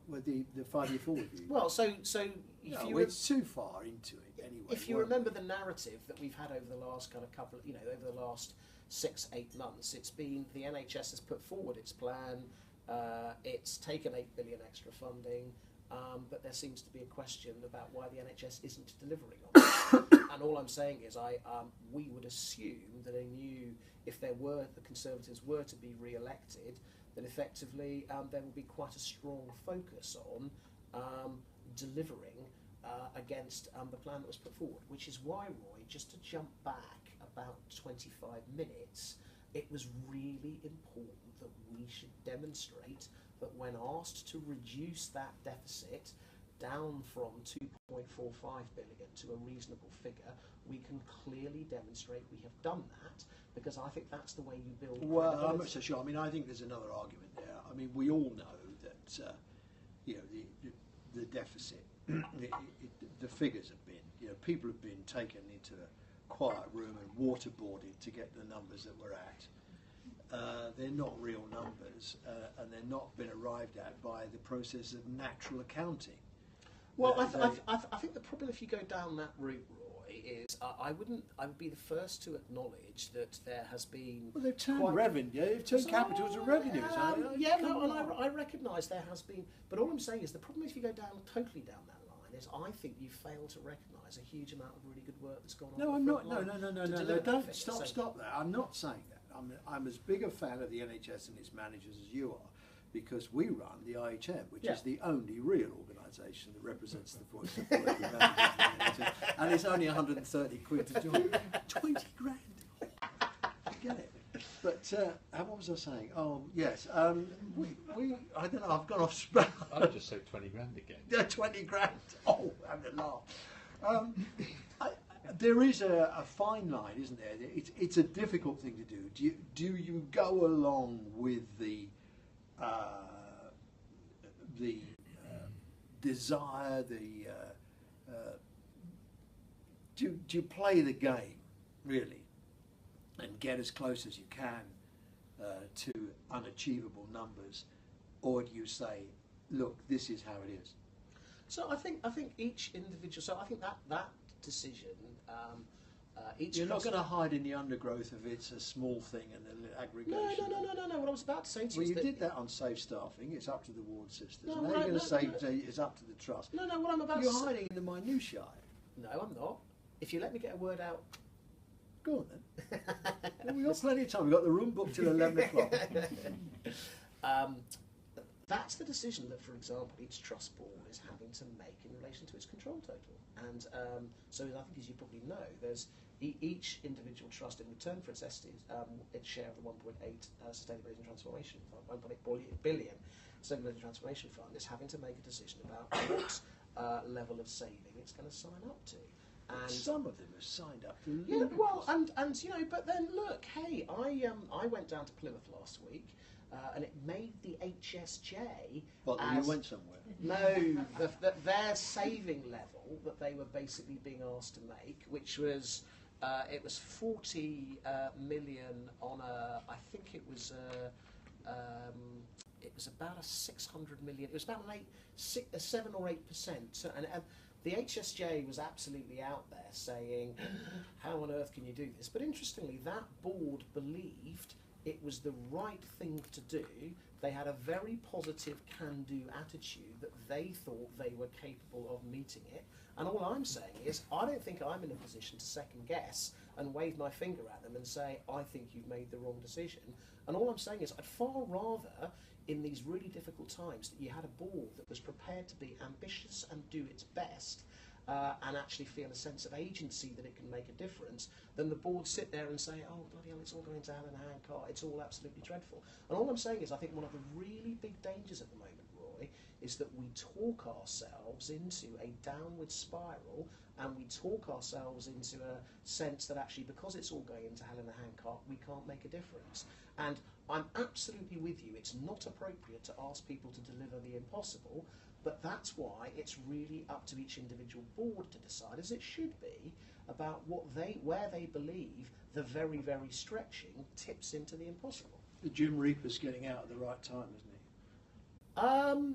With the 5-year forward view? Well, so it's too far into it anyway. If you remember the narrative that we've had over the last kind of couple, over the last 6-8 months, it's been the NHS has put forward its plan. It's taken 8 billion extra funding, but there seems to be a question about why the NHS isn't delivering on it. And all I'm saying is, we would assume that if the Conservatives were to be re-elected, that effectively there will be quite a strong focus on delivering against the plan that was put forward, which is why, Roy, just to jump back about 25 minutes, it was really important that we should demonstrate that when asked to reduce that deficit down from 2.45 billion to a reasonable figure, we can clearly demonstrate we have done that, because I think that's the way you build credibility. I'm not so sure. I mean, I think there's another argument there. I mean, we all know that the deficit, the figures have been, people have been taken into a quiet room and waterboarded to get the numbers that we're at. They're not real numbers, and they're not been arrived at by the process of natural accounting. Well, I think the problem, if you go down that route, Roy, is I would be the first to acknowledge that there has been... Well, they've turned revenue, they've turned capital to revenue. I recognise there has been, but all I'm saying is the problem if you go totally down that line is I think you fail to recognise a huge amount of really good work that's gone on. No, I'm not. No, don't stop that. I'm not saying that. I'm as big a fan of the NHS and its managers as you are, because we run the IHM, which is the only real organisation that represents the voice of the working managers of the NHS, and it's only 130 quid to join. 20 grand. Get it? But what was I saying? Oh, yes. We I don't know. I've gone off spell. I'd just say 20 grand again. Yeah, 20 grand. Oh, having a laugh. There is a fine line, isn't there? It's a difficult thing to do. Do you go along with the desire, do you play the game, really, and get as close as you can to unachievable numbers, or do you say, look, this is how it is? So I think each individual. So I think that decision. You're not going to hide in the undergrowth of it's a small thing and an aggregation. No. What I was about to say to you Well, is you that did that on safe staffing. It's up to the ward sisters. No, Now right, you're going to say no. it's up to the trust. No, what I'm about You're to say... hiding in the minutiae. No, I'm not. If you let me get a word out... Go on then. Well, we've got plenty of time. We've got the room booked till 11 o'clock. that's the decision that, for example, each trust board is having to make in relation to its control total. And so I think, as you probably know, there's each individual trust, in return for its share of the 1.8 Sustainability and Transformation Fund, 1.8 billion Sustainability and Transformation Fund, is having to make a decision about what level of saving it's going to sign up to. And some of them have signed up to yeah, well, and you know, but then look, hey, I went down to Plymouth last week, and it made the HSJ. Well, you went somewhere. No, their saving level that they were basically being asked to make, which was it was 40 million on a, I think it was about a 600 million. It was about a 7 or 8%. So, and the HSJ was absolutely out there saying, how on earth can you do this? But interestingly, that board believed it was the right thing to do. They had a very positive can-do attitude that they thought they were capable of meeting it. And all I'm saying is, I don't think I'm in a position to second guess and wave my finger at them and say, I think you've made the wrong decision. And all I'm saying is, I'd far rather, in these really difficult times, that you had a board that was prepared to be ambitious and do its best, and actually feel a sense of agency that it can make a difference, than the board sit there and say, oh, bloody hell, it's all going to hell in a handcart, it's all absolutely dreadful. And all I'm saying is, I think one of the really big dangers at the moment, Roy, is that we talk ourselves into a downward spiral, and we talk ourselves into a sense that actually, because it's all going into hell in a handcart, we can't make a difference. And I'm absolutely with you, it's not appropriate to ask people to deliver the impossible, but that's why it's really up to each individual board to decide, as it should be, about where they believe the very, very stretching tips into the impossible. The Jim Reaper's getting out at the right time, isn't he?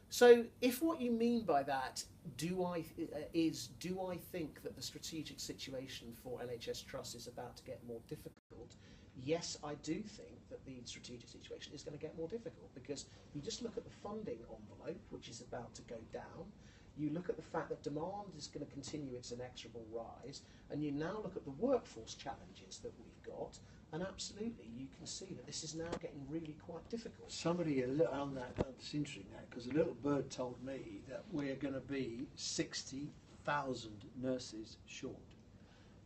So, if what you mean by that, do I think that the strategic situation for NHS Trust is about to get more difficult? Yes, I do think that the strategic situation is going to get more difficult, because you just look at the funding envelope, which is about to go down. You look at the fact that demand is going to continue its inexorable rise, and you now look at the workforce challenges that we've got, and absolutely you can see that this is now getting really quite difficult. Somebody on that, it's interesting that, because a little bird told me that we're going to be 60,000 nurses short.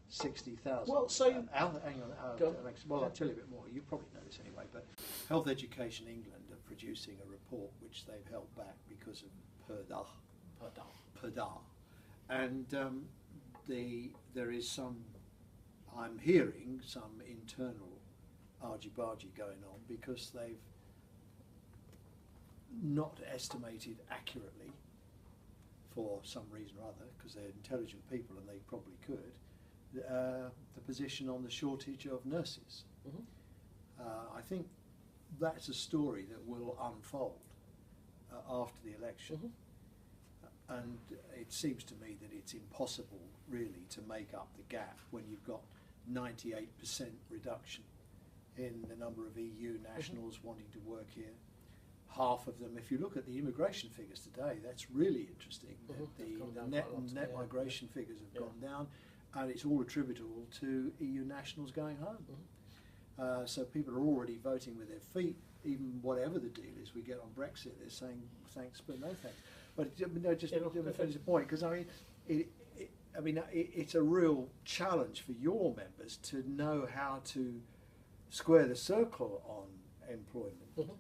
60,000. Well, so hang on. Well, I'll tell you a bit more. You probably know this anyway, but Health Education England are producing a report which they've held back because of PERDA. And there is some, I'm hearing some internal argy-bargy going on, because they've not estimated accurately, for some reason or other, because they're intelligent people and they probably could, the position on the shortage of nurses. Mm-hmm. I think that's a story that will unfold after the election. Mm-hmm. And it seems to me that it's impossible really to make up the gap when you've got 98% reduction in the number of EU nationals wanting to work here. Half of them, if you look at the immigration figures today, that's really interesting. Mm-hmm. The net migration figures have gone down, and it's all attributable to EU nationals going home. Mm-hmm. So people are already voting with their feet, even whatever the deal is we get on Brexit. They're saying thanks, but no thanks. But no, just to finish the point, because I mean, it's a real challenge for your members to know how to square the circle on employment. Mm-hmm.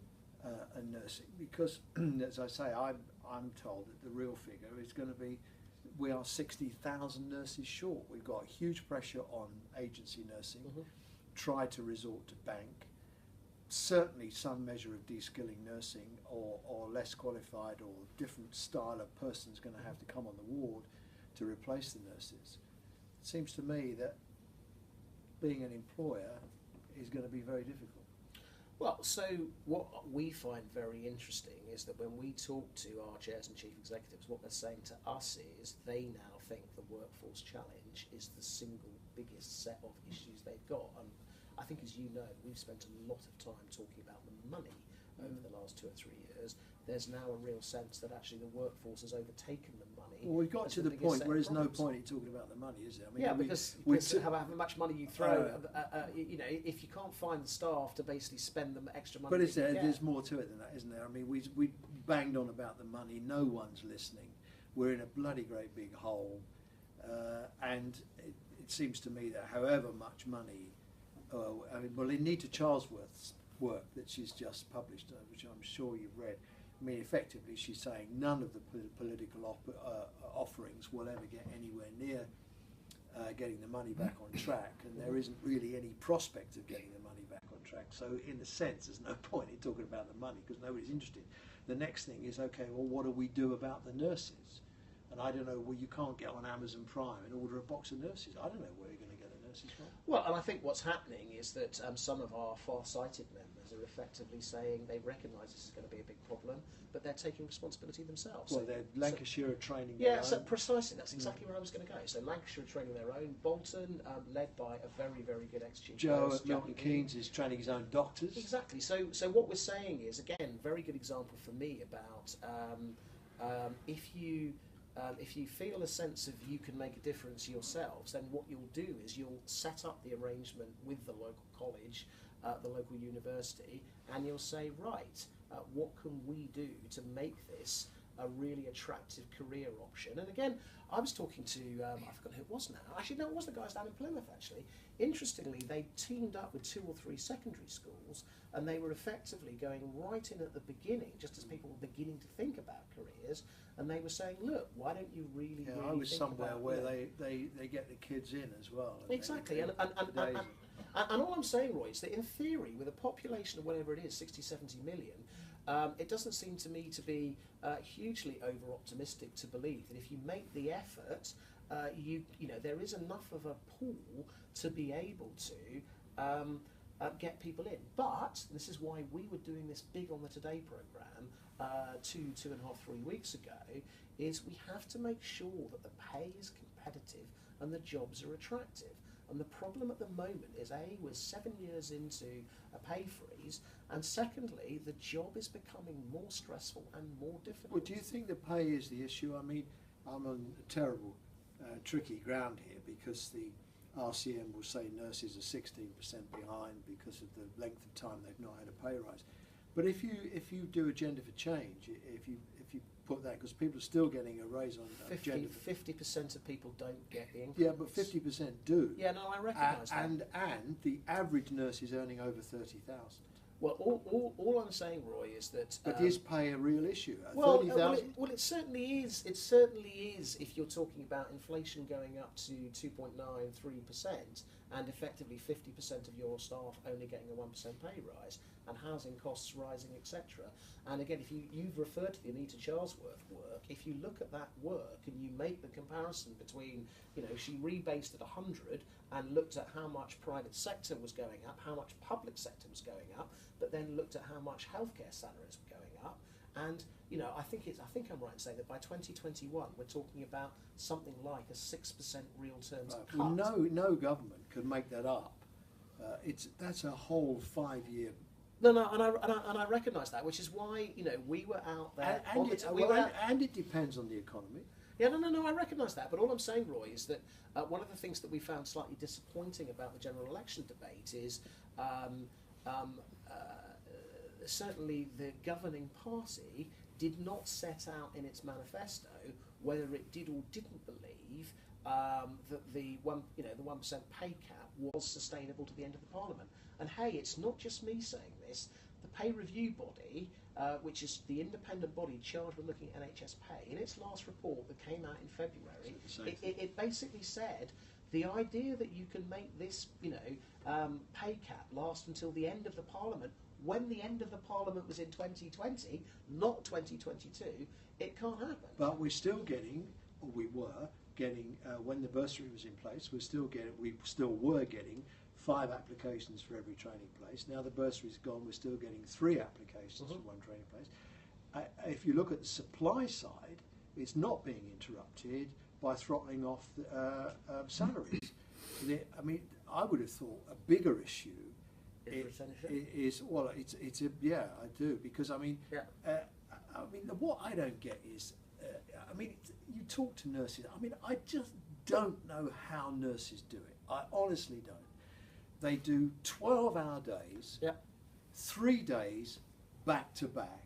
And nursing, because as I say, I'm told that the real figure is going to be, we are 60,000 nurses short. We've got huge pressure on agency nursing, try to resort to bank, certainly some measure of de-skilling nursing, or less qualified or different style of person is going to have to come on the ward to replace the nurses. It seems to me that being an employer is going to be very difficult. Well, so what we find very interesting is that when we talk to our chairs and chief executives, what they're saying to us is they now think the workforce challenge is the single biggest set of issues they've got. And I think, as you know, we've spent a lot of time talking about the money over the last 2 or 3 years. There's now a real sense that actually the workforce has overtaken the money Well, we've got as to the biggest point set where of there's no problems. point in talking about the money, is there? I mean, Yeah, we- because we however much money you throw, you know, if you can't find the staff to basically spend the extra money, But is that you there, get- there's more to it than that, isn't there? I mean, we banged on about the money. No one's listening. We're in a bloody great big hole, and it seems to me that however much money, I mean, well, in Nita Charlesworth's work that she's just published, which I'm sure you've read, I mean, effectively she's saying none of the political offerings will ever get anywhere near getting the money back on track, and there isn't really any prospect of getting the money back on track. So in a sense, there's no point in talking about the money because nobody's interested. The next thing is, okay, well, what do we do about the nurses? And I don't know, well, you can't get on Amazon Prime and order a box of nurses. I don't know where you're going to get the nurses from. Well, and I think what's happening is that some of our far-sighted members are effectively saying they recognise this is going to be a big problem, but they're taking responsibility themselves. Well, they're Lancashire are training Yeah, their so own. precisely. That's exactly where I was going to go. So Lancashire are training their own. Bolton, led by a very, very good ex-chief Joe nurse, at Milton Jackie Keynes is training his own doctors. Exactly. So what we're saying is, again, very good example for me about if you feel a sense of you can make a difference yourselves, then what you'll do is you'll set up the arrangement with the local college, the local university, and you'll say, right, what can we do to make this a really attractive career option? And again, I was talking to, I've forgotten who it was now. Actually, no, it was the guys down in Plymouth, actually. Interestingly, they teamed up with 2 or 3 secondary schools, and they were effectively going right in at the beginning, just as people were beginning to think about careers, and they were saying, look, why don't you really, Yeah, really I was think somewhere about, where you know, they get the kids in as well. And Exactly, they- and all I'm saying, Roy, is that in theory, with a population of whatever it is, 60, 70 million, it doesn't seem to me to be hugely over-optimistic to believe that if you make the effort, you know, there is enough of a pool to be able to get people in. But this is why we were doing this big on the Today programme 2.5, 3 weeks ago, is we have to make sure that the pay is competitive and the jobs are attractive. And the problem at the moment is, A, we're 7 years into a pay freeze, and secondly, the job is becoming more stressful and more difficult. Well, do you think the pay is the issue? I mean, I'm on a terrible, tricky ground here because the RCM will say nurses are 16% behind because of the length of time they've not had a pay rise. But if you do agenda for change, if you put that, because people are still getting a raise on agenda for 50% of people don't get the increase. yeah, but 50% do. Yeah, no, I recognise that. And the average nurse is earning over 30,000. Well, all I'm saying, Roy, is that. But is pay a real issue? Well, 30,000. well, it certainly is. It certainly is if you're talking about inflation going up to 2.93% and effectively 50% of your staff only getting a 1% pay rise and housing costs rising, etc. And again, if you've referred to the Anita Charlesworth work, if you look at that work and you make the comparison between, you know, she rebased at 100 and looked at how much private sector was going up, how much public sector was going up, but then looked at how much healthcare salaries were going up, and you know, I think I'm right in saying that by 2021 we're talking about something like a 6% real terms cut. Well, no government could make that up. That's a whole 5-year. No, and I recognise that, which is why, you know, we were out there. And it depends on the economy. Yeah, no, I recognise that. But all I'm saying, Roy, is that one of the things that we found slightly disappointing about the general election debate is certainly the governing party did not set out in its manifesto whether it did or didn't believe that the 1% pay cap was sustainable to the end of the Parliament. And hey, it's not just me saying this. The pay review body, which is the independent body charged with looking at NHS pay, in its last report that came out in February, it basically said the idea that you can make this, pay cap last until the end of the Parliament, when the end of the Parliament was in 2020, not 2022, it can't happen. But we're still getting, or we were getting, when the bursary was in place, we still were getting 5 applications for every training place. Now the bursary's gone, we're still getting 3 applications for one training place. If you look at the supply side, it's not being interrupted by throttling off salaries. I would have thought a bigger issue is I do, because what I don't get is I mean, you talk to nurses. I mean, I just don't know how nurses do it. I honestly don't. They do 12-hour days, 3 days back to back,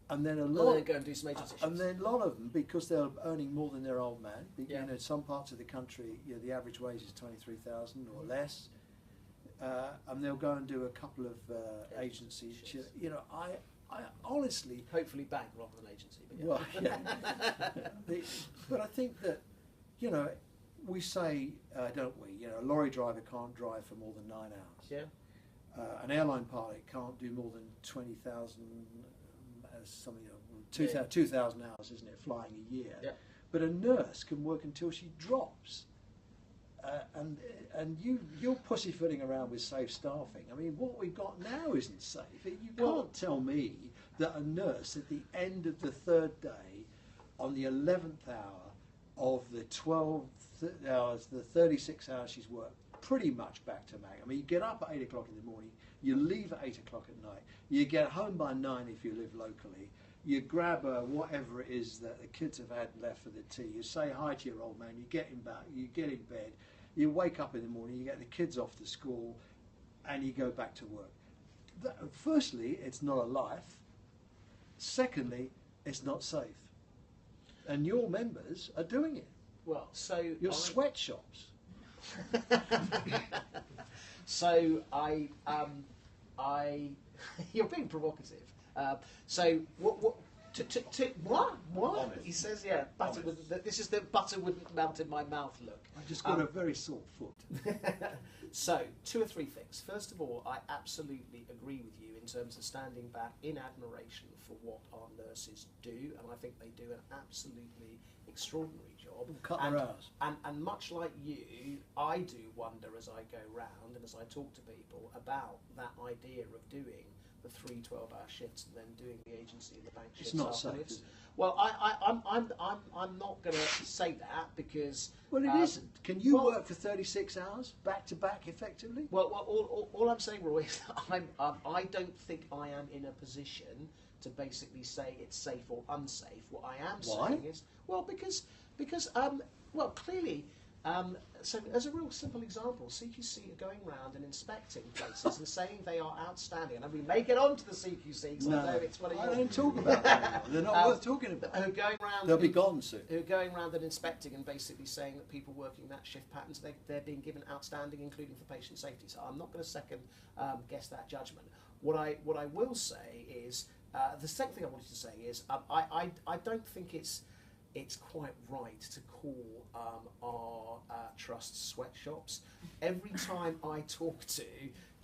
and then they go and do some agency shifts. And then a lot of them, because they're earning more than their old man. You know, in some parts of the country, you know, the average wage is 23,000 or less, and they'll go and do a couple of agencies. You know, I honestly, hopefully bank rather than agency. But well, but I think that, you know, we say, don't we? You know, a lorry driver can't drive for more than 9 hours. Yeah. An airline pilot can't do more than 20,000, something, you know, 2,000 hours, isn't it, flying a year? Yeah. But a nurse can work until she drops. And you're pussyfooting around with safe staffing. I mean, what we've got now isn't safe. You can't tell me that a nurse at the end of the 3rd day, on the 11th hour of the 12 hours, the 36 hours she's worked, pretty much back to back. I mean, you get up at 8 o'clock in the morning, you leave at 8 o'clock at night, you get home by 9 if you live locally, you grab whatever it is that the kids have had left for the tea, you say hi to your old man, you get him back, you get in bed, you wake up in the morning, you get the kids off to school, and you go back to work. Firstly, it's not a life. Secondly, it's not safe. And your members are doing it. Well, so your sweatshops. So you're being provocative. So what? What? Honest. He says, yeah, butter this is the butter wouldn't melt in my mouth look. I've just got a very sore foot. So, 2 or 3 things. First of all, I absolutely agree with you in terms of standing back in admiration for what our nurses do, and I think they do an absolutely extraordinary job. Cut their hours. And much like you, I do wonder as I go round and as I talk to people about that idea of doing the 3 12-hour shifts and then doing the agency and the bank shifts. It's not afterwards. safe. Well, I'm not going to say that because. Well, it isn't. Can you work for 36 hours back to back effectively? Well, all I'm saying, Roy, is that I don't think I am in a position to basically say it's safe or unsafe. What I am saying is, because clearly. So as a real simple example, CQC are going round and inspecting places and saying they are outstanding. And we may get on to the CQC because I know it's one of your... I don't talk about them. They're not worth talking about. Who are going round... They'll be gone soon. Who are going round and inspecting and basically saying that people working that shift patterns, they're being given outstanding, including for patient safety. So I'm not going to second guess that judgment. What I will say is... the second thing I wanted to say is I don't think it's quite right to call our trust sweatshops. Every time I talk to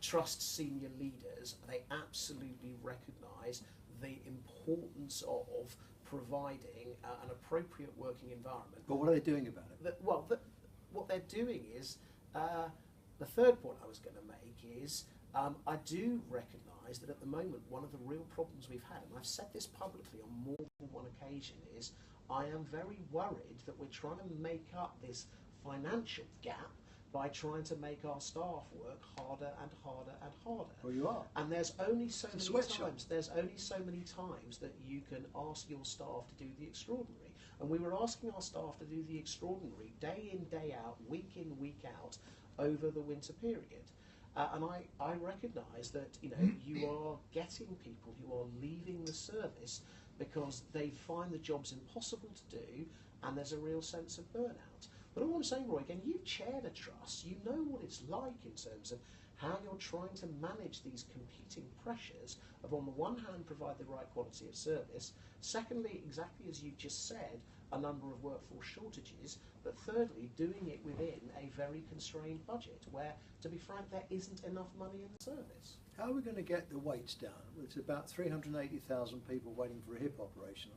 trust senior leaders, they absolutely recognise the importance of providing an appropriate working environment. But what are they doing about it? What they're doing is, the third point I was going to make is, I do recognise that at the moment one of the real problems we've had, and I've said this publicly on more than one occasion, is I am very worried that we're trying to make up this financial gap by trying to make our staff work harder and harder and harder. Well, you are. And there's only so many times. There's only so many times that you can ask your staff to do the extraordinary. And we were asking our staff to do the extraordinary day in, day out, week in, week out, over the winter period. And I recognise that you are getting people who are leaving the service because they find the jobs impossible to do, and there's a real sense of burnout. But all I'm saying, Roy, again, you chair the trust, you know what it's like in terms of how you're trying to manage these competing pressures of, on the one hand, provide the right quality of service, secondly, exactly as you just said, a number of workforce shortages, but thirdly, doing it within a very constrained budget where, to be frank, there isn't enough money in the service. How are we going to get the waits down? It's about 380,000 people waiting for a hip operation.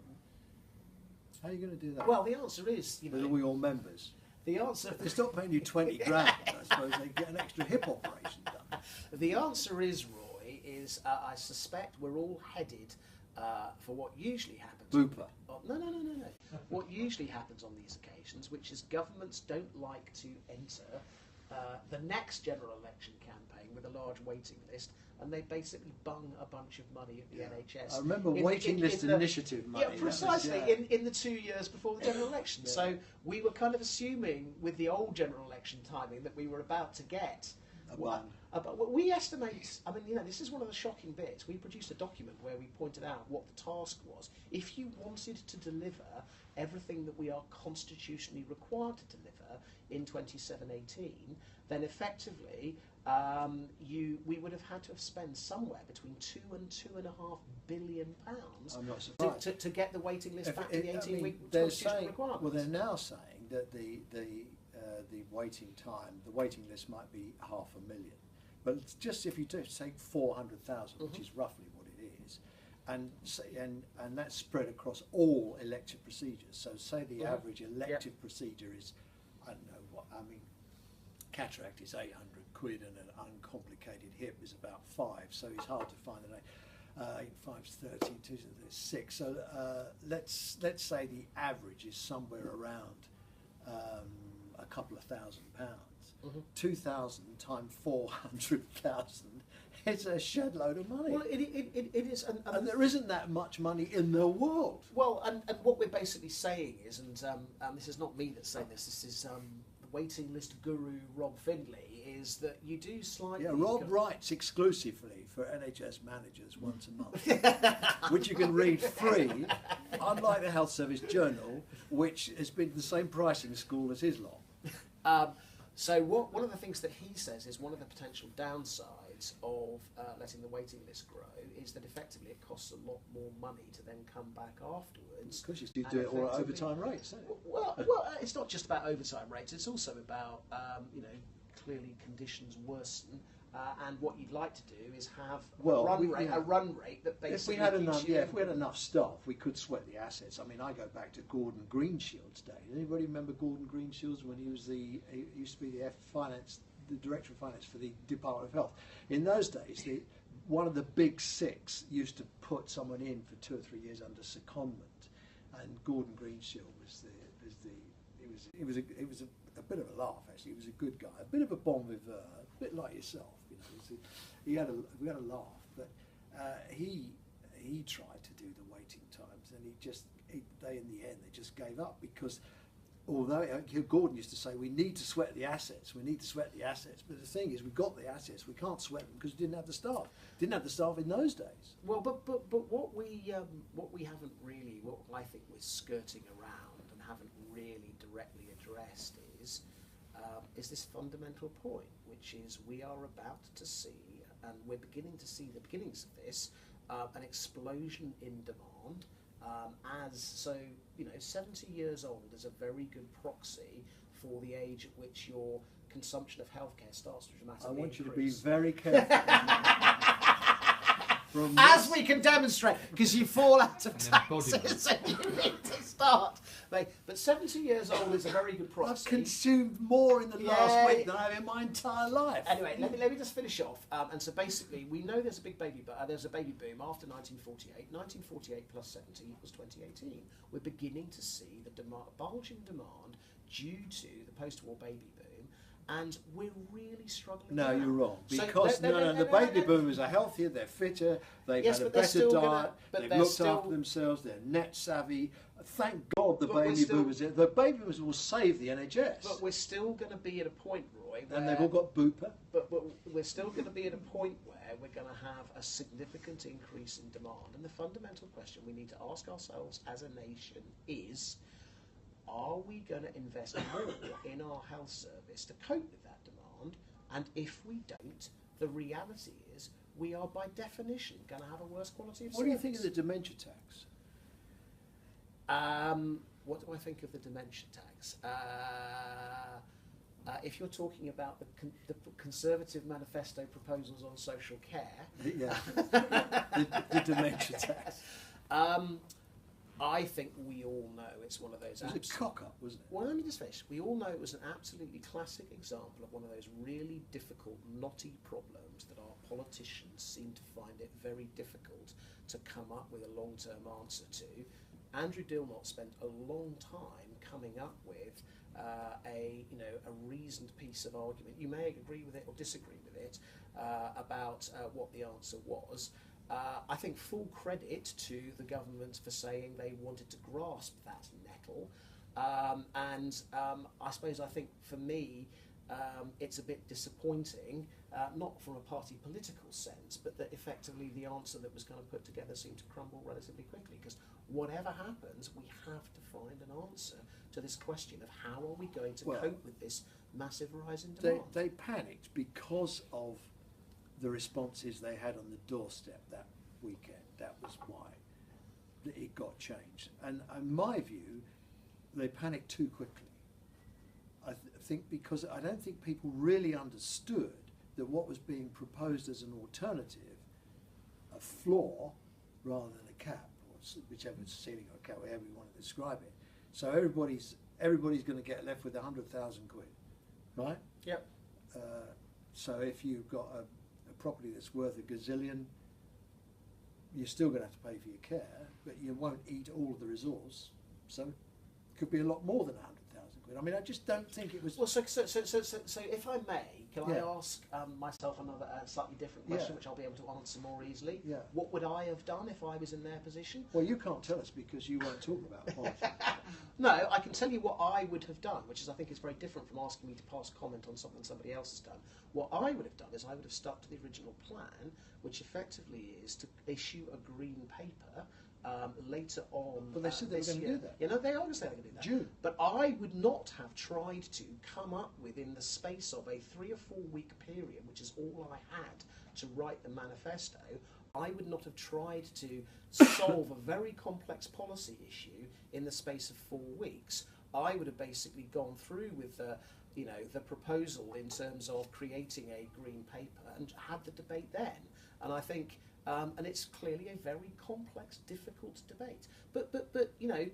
How are you going to do that? Well, the answer is, with all your members. The answer... If they stop paying you 20 grand, I suppose they get an extra hip operation done. The answer is, Roy, I suspect we're all headed for what usually happens... Booper. No. What usually happens on these occasions, which is governments don't like to enter the next general election campaign with a large waiting list, and they basically bung a bunch of money at the NHS. I remember waiting list initiative money. Yeah, precisely, in the 2 years before the general election. Yeah. So we were kind of assuming with the old general election timing that we were about to get we estimate, I mean, this is one of the shocking bits. We produced a document where we pointed out what the task was. If you wanted to deliver everything that we are constitutionally required to deliver in 27-18, then effectively we would have had to have spent somewhere between £2 and £2.5 billion I'm not surprised. to get the waiting list back to the 18-week constitutional requirements. Well, they're now saying that the waiting time, the waiting list might be 500,000. But it's just if you do take 400,000, which is roughly what it is, and that's spread across all elective procedures. So say the average elective procedure is, I don't know what, I mean, cataract is 800 quid and an uncomplicated hip is about 5, so it's hard to find an 8 5's 13, 2 is 6. So let's say the average is somewhere around a couple of £1,000. 2,000 times 400,000 is a shed load of money. Well, it is, and there isn't that much money in the world. Well, and what we're basically saying is, and this is not me that's saying this is the waiting list guru Rob Findlay, is that you do slightly... Yeah, Rob writes exclusively for NHS managers once a month, which you can read free, unlike the Health Service Journal, which has been the same pricing school as his lot. So one of the things that he says is one of the potential downsides of letting the waiting list grow is that effectively it costs a lot more money to then come back afterwards. Because you do it all at overtime rates, don't you? Well, it's not just about overtime rates. It's also about clearly conditions worsen, and what you'd like to do is have a run rate that basically. If we had enough staff, we could sweat the assets. I mean, I go back to Gordon Greenshield's day. Anybody remember Gordon Greenshield's when he used to be the director of finance for the Department of Health? In those days, one of the big six used to put someone in for 2 or 3 years under secondment, and Gordon Greenshield was a bit of a laugh actually. He was a good guy, a bit of a bon vivant, a bit like yourself. We had a laugh, but he tried to do the waiting times, and in the end they just gave up, because although Gordon used to say we need to sweat the assets, but the thing is, we got the assets, we can't sweat them because we didn't have the staff in those days. Well, but what we haven't really, what I think we're skirting around and haven't really directly addressed is this fundamental point, which is we are about to see, and we're beginning to see the beginnings of this, an explosion in demand. 70 years old is a very good proxy for the age at which your consumption of healthcare starts to dramatically increase. I want you to be very careful. As we can demonstrate, because you fall out of taxes and you need to start. But 70 years old is a very good proxy. I've consumed more in the last week than I have in my entire life. Anyway, let me just finish off. And so basically, we know there's a big baby boom after 1948. 1948 plus 70 equals 2018. We're beginning to see the bulging demand due to the post-war baby boom. And we're really struggling. No, now. you're wrong. So Because the baby boomers are healthier, they're fitter, they've had a better diet, they've looked after themselves, they're net savvy. Thank God the baby boomers will save the NHS. But we're still going to be at a point, Roy, where, and they've all got Bupa. But we're still going to be at a point where we're going to have a significant increase in demand. And the fundamental question we need to ask ourselves as a nation is, are we going to invest more in our health service to cope with that demand? And if we don't, the reality is we are by definition going to have a worse quality of service. What do you think of the dementia tax? What do I think of the dementia tax? If you're talking about the Conservative manifesto proposals on social care... the dementia tax. I think we all know it's one of those... It was a cock-up, wasn't it? Well, let me just finish. We all know it was an absolutely classic example of one of those really difficult, knotty problems that our politicians seem to find it very difficult to come up with a long-term answer to. Andrew Dilmot spent a long time coming up with a reasoned piece of argument. You may agree with it or disagree with it about what the answer was. I think full credit to the government for saying they wanted to grasp that nettle. I suppose I think for me it's a bit disappointing, not from a party political sense, but that effectively the answer that was kind of put together seemed to crumble relatively quickly, because whatever happens, we have to find an answer to this question of how are we going to cope with this massive rise in demand. They panicked because of the responses they had on the doorstep that weekend. That was why it got changed. And in my view, they panicked too quickly. I think because I don't think people really understood that what was being proposed as an alternative, a floor rather than a cap, or whichever ceiling or cap, however you want to describe it. So everybody's going to get left with 100,000 quid, right? Yep. So if you've got a property that's worth a gazillion, you're still going to have to pay for your care, but you won't eat all of the resource. So it could be a lot more than 100,000 quid. I mean, I just don't think it was. Well, so if I may, can I ask myself another slightly different question, which I'll be able to answer more easily? Yeah. What would I have done if I was in their position? Well, you can't tell us because you won't talk about politics. No, I can tell you what I would have done, which is I think is very different from asking me to pass comment on something somebody else has done. What I would have done is I would have stuck to the original plan, which effectively is to issue a green paper later on. But they said they were going to do that. You know, they always say they're going to do that. June. But I would not have tried to come up with, in the space of a 3 or 4 week period, which is all I had to write the manifesto, I would not have tried to solve a very complex policy issue in the space of 4 weeks. I would have basically gone through with the proposal in terms of creating a green paper and had the debate then. And I think, and it's clearly a very complex, difficult debate. But you know,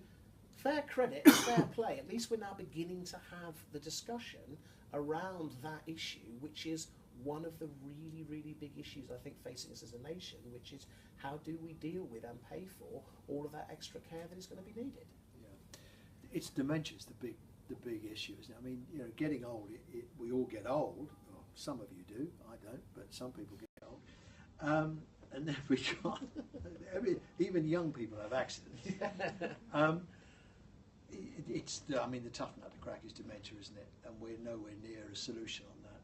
fair credit, fair play. At least we're now beginning to have the discussion around that issue, which is one of the really, really big issues I think facing us as a nation, which is how do we deal with and pay for all of that extra care that is going to be needed. Yeah, it's dementia's the big issue, isn't it? I mean, you know, getting old. We all get old. Well, some of you do. I don't, but some people get old. And then we got even young people have accidents. I mean, the tough nut to crack is dementia, isn't it? And we're nowhere near a solution on that.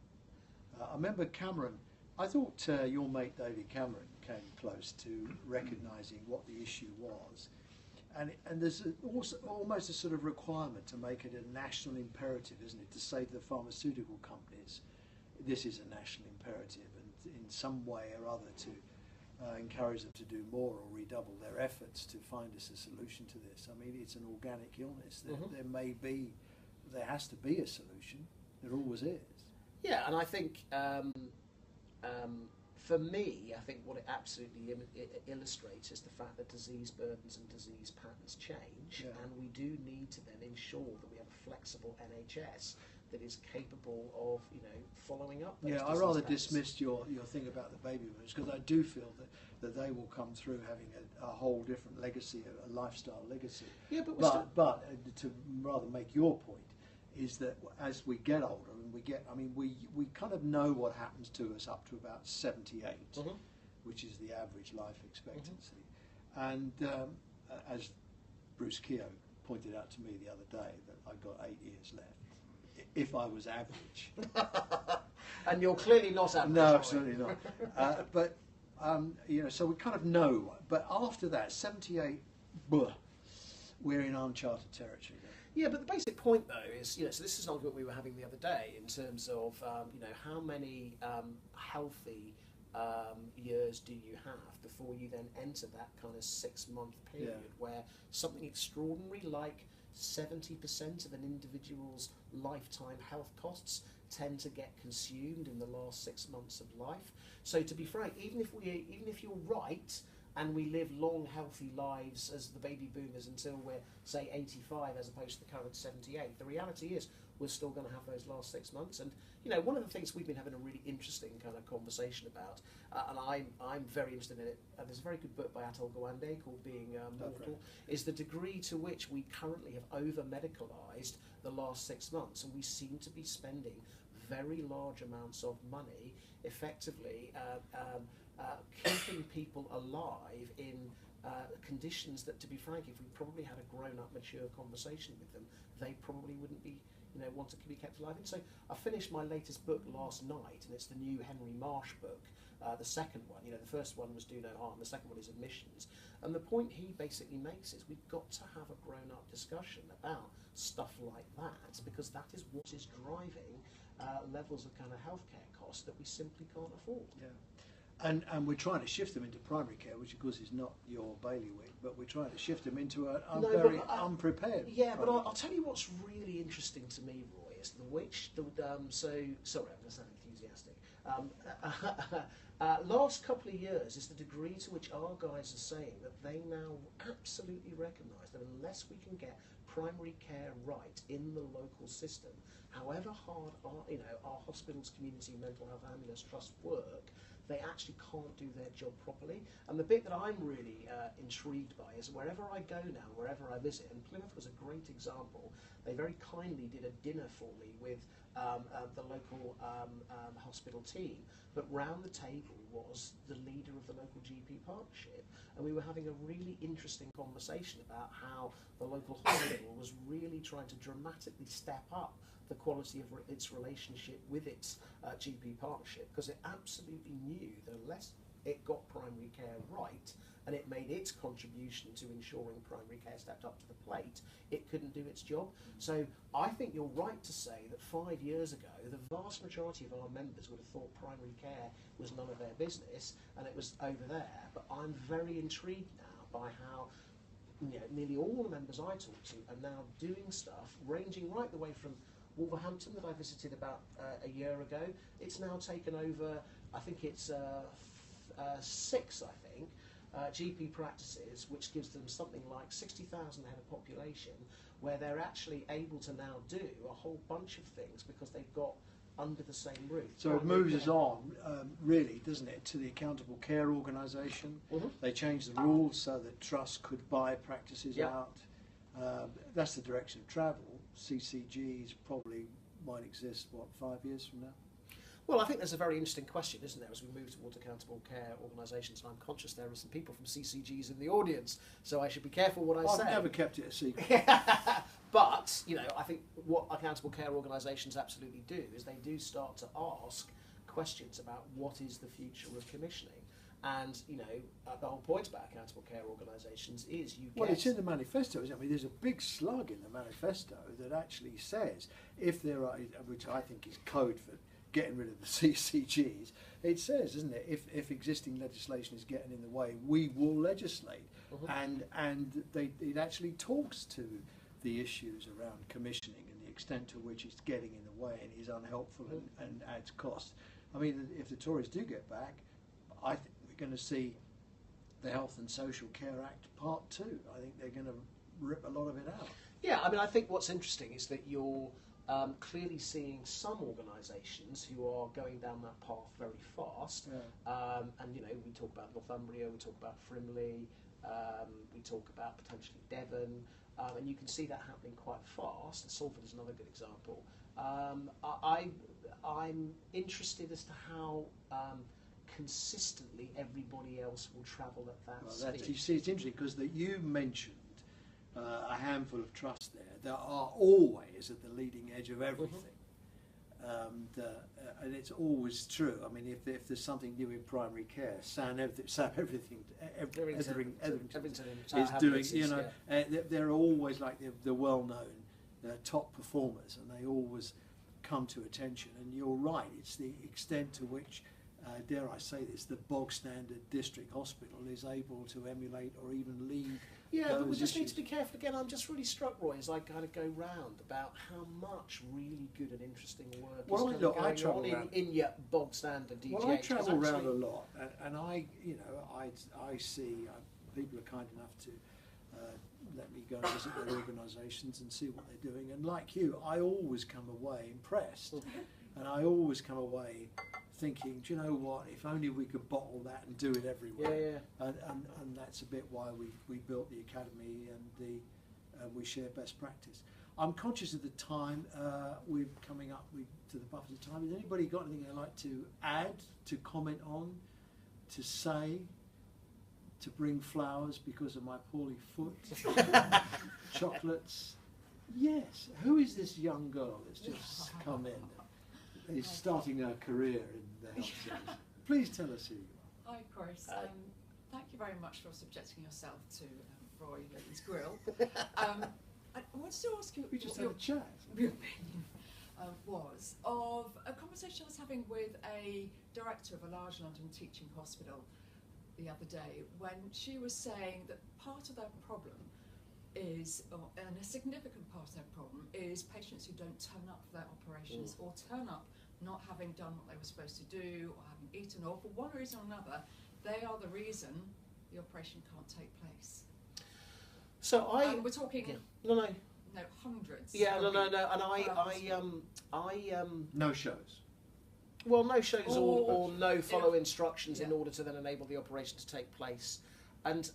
I remember Cameron. I thought your mate David Cameron came close to recognising what the issue was, and there's also almost a sort of requirement to make it a national imperative, isn't it? To say to the pharmaceutical companies, this is a national imperative, and in some way or other to encourage them to do more or redouble their efforts to find us a solution to this. I mean, it's an organic illness. There has to be a solution. There always is. Yeah, and I think for me, I think what it absolutely illustrates is the fact that disease burdens and disease patterns change, and we do need to then ensure that we have a flexible NHS that is capable of, you know, following up those I rather patterns. dismissed your thing about the baby boomers, because I do feel that they will come through having a whole different legacy, a lifestyle legacy. Yeah, but to rather make your point is that as we get older and we kind of know what happens to us up to about 78, which is the average life expectancy. And as Bruce Keogh pointed out to me the other day, that I've got 8 years left. If I was average. And you're clearly not average. No, absolutely not. But, you know, so we kind of know. But after that, 78, we're in uncharted territory. Yeah, but the basic point, though, is, you know, so this is an argument we were having the other day in terms of, you know, how many healthy years do you have before you then enter that kind of 6-month period where something extraordinary like 70% of an individual's lifetime health costs tend to get consumed in the last 6 months of life. So to be frank, even if you're right and we live long, healthy lives as the baby boomers until we're, say, 85 as opposed to the current 78, the reality is we're still going to have those last 6 months. And you know, one of the things we've been having a really interesting kind of conversation about, and I'm very interested in it. There's a very good book by Atul Gawande called Being Mortal. Is the degree to which we currently have over medicalised the last 6 months, and we seem to be spending very large amounts of money effectively keeping people alive in conditions that, to be frank, if we probably had a grown-up, mature conversation with them, they probably wouldn't be, you know, want to be kept alive in. So I finished my latest book last night, and it's the new Henry Marsh book, the second one. You know, the first one was Do No Harm, the second one is Admissions. And the point he basically makes is we've got to have a grown-up discussion about stuff like that, because that is what is driving levels of kind of healthcare costs that we simply can't afford. Yeah. And we're trying to shift them into primary care, which of course is not your bailiwick, but we're trying to shift them into a very unprepared. Yeah, but I'll tell you what's really interesting to me, Roy, is sorry, I'm going to sound enthusiastic. Last couple of years is the degree to which our guys are saying that they now absolutely recognise that unless we can get primary care right in the local system, however hard our hospitals, community, mental health ambulance trusts work, they actually can't do their job properly. And the bit that I'm really intrigued by is wherever I go now, wherever I visit, and Plymouth was a great example, they very kindly did a dinner for me with the local hospital team, but round the table was the leader of the local GP partnership, and we were having a really interesting conversation about how the local hospital was really trying to dramatically step up the quality of its relationship with its GP partnership, because it absolutely knew that unless it got primary care right and it made its contribution to ensuring primary care stepped up to the plate, it couldn't do its job. So I think you're right to say that 5 years ago the vast majority of our members would have thought primary care was none of their business and it was over there, but I'm very intrigued now by how, you know, nearly all the members I talk to are now doing stuff ranging right the way from Wolverhampton that I visited about a year ago. It's now taken over, I think it's 6, I think, GP practices, which gives them something like 60,000 head of population, where they're actually able to now do a whole bunch of things because they've got under the same roof. So it moves us on, really, doesn't it, to the accountable care organisation. Mm-hmm. They changed the rules so that trusts could buy practices out. That's the direction of travel. CCGs probably might exist, 5 years from now? Well, I think there's a very interesting question, isn't there, as we move towards accountable care organisations, and I'm conscious there are some people from CCGs in the audience, so I should be careful what I say. I've never kept it a secret. But, you know, I think what accountable care organisations absolutely do is they do start to ask questions about what is the future of commissioning. And, you know, the whole point about accountable care organisations is you get... Well, it's in the manifesto, isn't it? I mean, there's a big slug in the manifesto that actually says, if there are, which I think is code for getting rid of the CCGs, it says, isn't it, if existing legislation is getting in the way, we will legislate. Mm-hmm. And it actually talks to the issues around commissioning and the extent to which it's getting in the way and is unhelpful and adds cost. I mean, if the Tories do get back, I think we're going to see the Health and Social Care Act Part 2. I think they're going to rip a lot of it out. Yeah, I mean, I think what's interesting is that you're clearly seeing some organisations who are going down that path very fast. Yeah. And, you know, we talk about Northumbria, we talk about Frimley, we talk about potentially Devon, and you can see that happening quite fast. Salford is another good example. I'm interested as to how consistently everybody else will travel at that speed. You see, it's interesting because you mentioned a handful of trusts there that are always at the leading edge of everything. Mm-hmm. And it's always true. I mean, if there's something new in primary care, Everything is doing. You know, they're always like the well-known top performers, and they always come to attention. And you're right; it's the extent to which, dare I say this, the bog standard district hospital is able to emulate or even lead. Yeah, but we just need to be careful. Again, I'm just really struck, Roy, as I kind of go round about how much really good and interesting work is going on in your bog standard DGH. Well, I travel around a lot, and I see people are kind enough to let me go and visit their organisations and see what they're doing. And like you, I always come away impressed, and I always come away thinking, do you know what? If only we could bottle that and do it everywhere. And that's a bit why we built the academy and we share best practice. I'm conscious of the time. We're coming up to the buffers of time. Has anybody got anything they'd like to add, to comment on, to say, to bring flowers because of my poorly foot, chocolates? Yes. Who is this young girl that's just come in? Is starting her career in the health service. Please tell us who you are. Hi, Chris. Thank you very much for subjecting yourself to Roy Lilley's grill. I wanted to ask you. We just had a chat. Your opinion was of a conversation I was having with a director of a large London teaching hospital the other day, when she was saying that part of their problem is, and a significant part of their problem is patients who don't turn up for their operations or turn up not having done what they were supposed to do or having eaten, or for one reason or another, they are the reason the operation can't take place. So we're talking no hundreds. Yeah, no, and No shows. Well, no shows or no follow instructions in order to then enable the operation to take place. And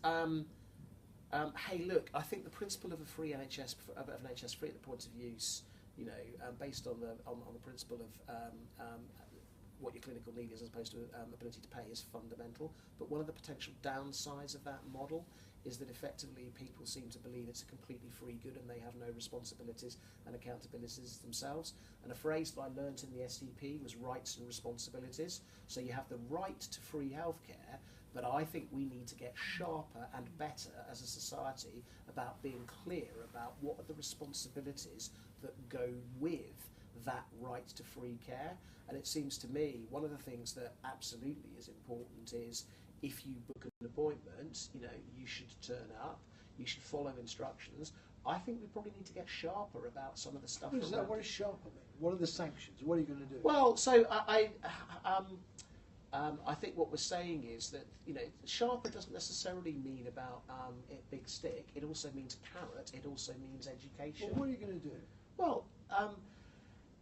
hey, look, I think the principle of a free NHS, of an NHS free at the point of use, you know, based on the principle of what your clinical need is as opposed to ability to pay, is fundamental. But one of the potential downsides of that model is that effectively people seem to believe it's a completely free good and they have no responsibilities and accountabilities themselves. And a phrase that I learnt in the SEP was rights and responsibilities. So you have the right to free healthcare, but I think we need to get sharper and better as a society about being clear about what are the responsibilities that go with that right to free care. And it seems to me one of the things that absolutely is important is, if you book an appointment, you know, you should turn up, you should follow instructions. I think we probably need to get sharper about some of the stuff. What does sharper mean? What are the sanctions? What are you going to do? Well, so I think what we're saying is that, you know, sharper doesn't necessarily mean about a big stick. It also means carrot. It also means education. Well, what are you going to do? Well,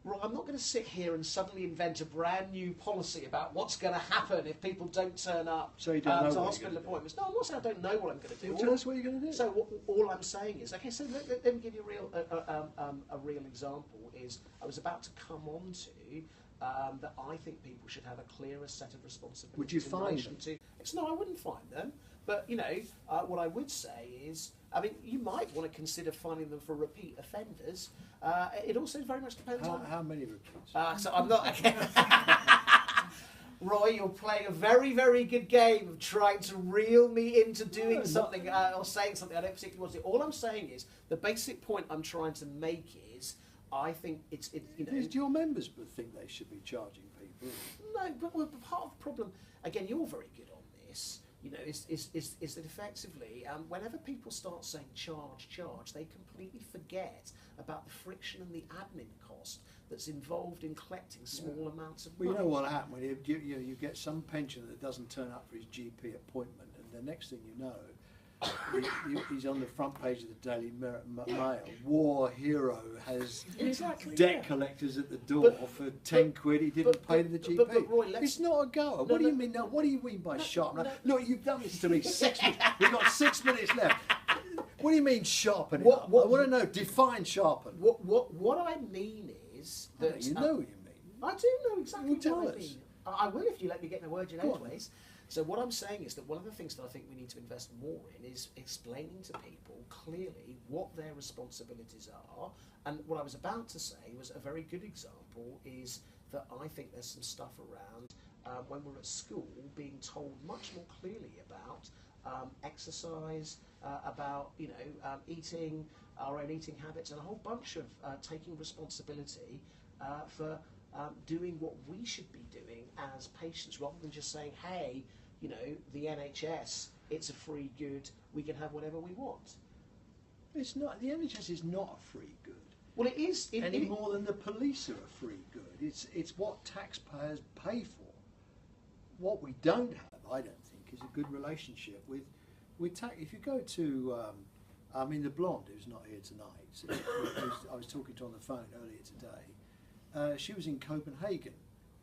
Roy, I'm not going to sit here and suddenly invent a brand new policy about what's going to happen if people don't turn up So you don't know to what hospital appointments. No, I'm not saying I don't know what I'm going to do. Well, tell us what you're going to do. So all I'm saying is, okay, so let me give you a real example. Is I was about to come on to that I think people should have a clearer set of responsibilities. Would you find them? No, I wouldn't find them. But, you know, what I would say is, I mean, you might want to consider finding them for repeat offenders. It also very much depends on... How many repeats? So I'm not... Roy, you're playing a very, very good game of trying to reel me into doing something or saying something I don't particularly want to do. All I'm saying is, the basic point I'm trying to make is, I think it's you know... Do your members think they should be charging people? No, but part of the problem, again, you're very good on this, you know, is that effectively, whenever people start saying charge, they completely forget about the friction and the admin cost that's involved in collecting small amounts of money. Well, you know what happened when you get some pensioner that doesn't turn up for his GP appointment, and the next thing you know, he's on the front page of the Daily Mail. War hero has debt collectors at the door for 10 quid. He didn't pay to the GP. But Roy, it's not a goer. What do you mean? No, what do you mean by sharp? Look, you've done this to me 6 minutes. We've got 6 minutes left. What do you mean sharpen? I want to know. Define sharpen. What I mean is that you know what you mean. I do know exactly what I mean. I will if you let me get my words in edgeways. So what I'm saying is that one of the things that I think we need to invest more in is explaining to people clearly what their responsibilities are. And what I was about to say was a very good example is that I think there's some stuff around when we're at school being told much more clearly about exercise, about eating, our own eating habits, and a whole bunch of taking responsibility for doing what we should be doing as patients, rather than just saying, hey, you know, the NHS, it's a free good, we can have whatever we want. It's not. The NHS is not a free good. Well, it is. Any more than the police are a free good. It's what taxpayers pay for. What we don't have, I don't think, is a good relationship with tax. If you go to I mean, the blonde who's not here tonight, I was talking to on the phone earlier today, she was in Copenhagen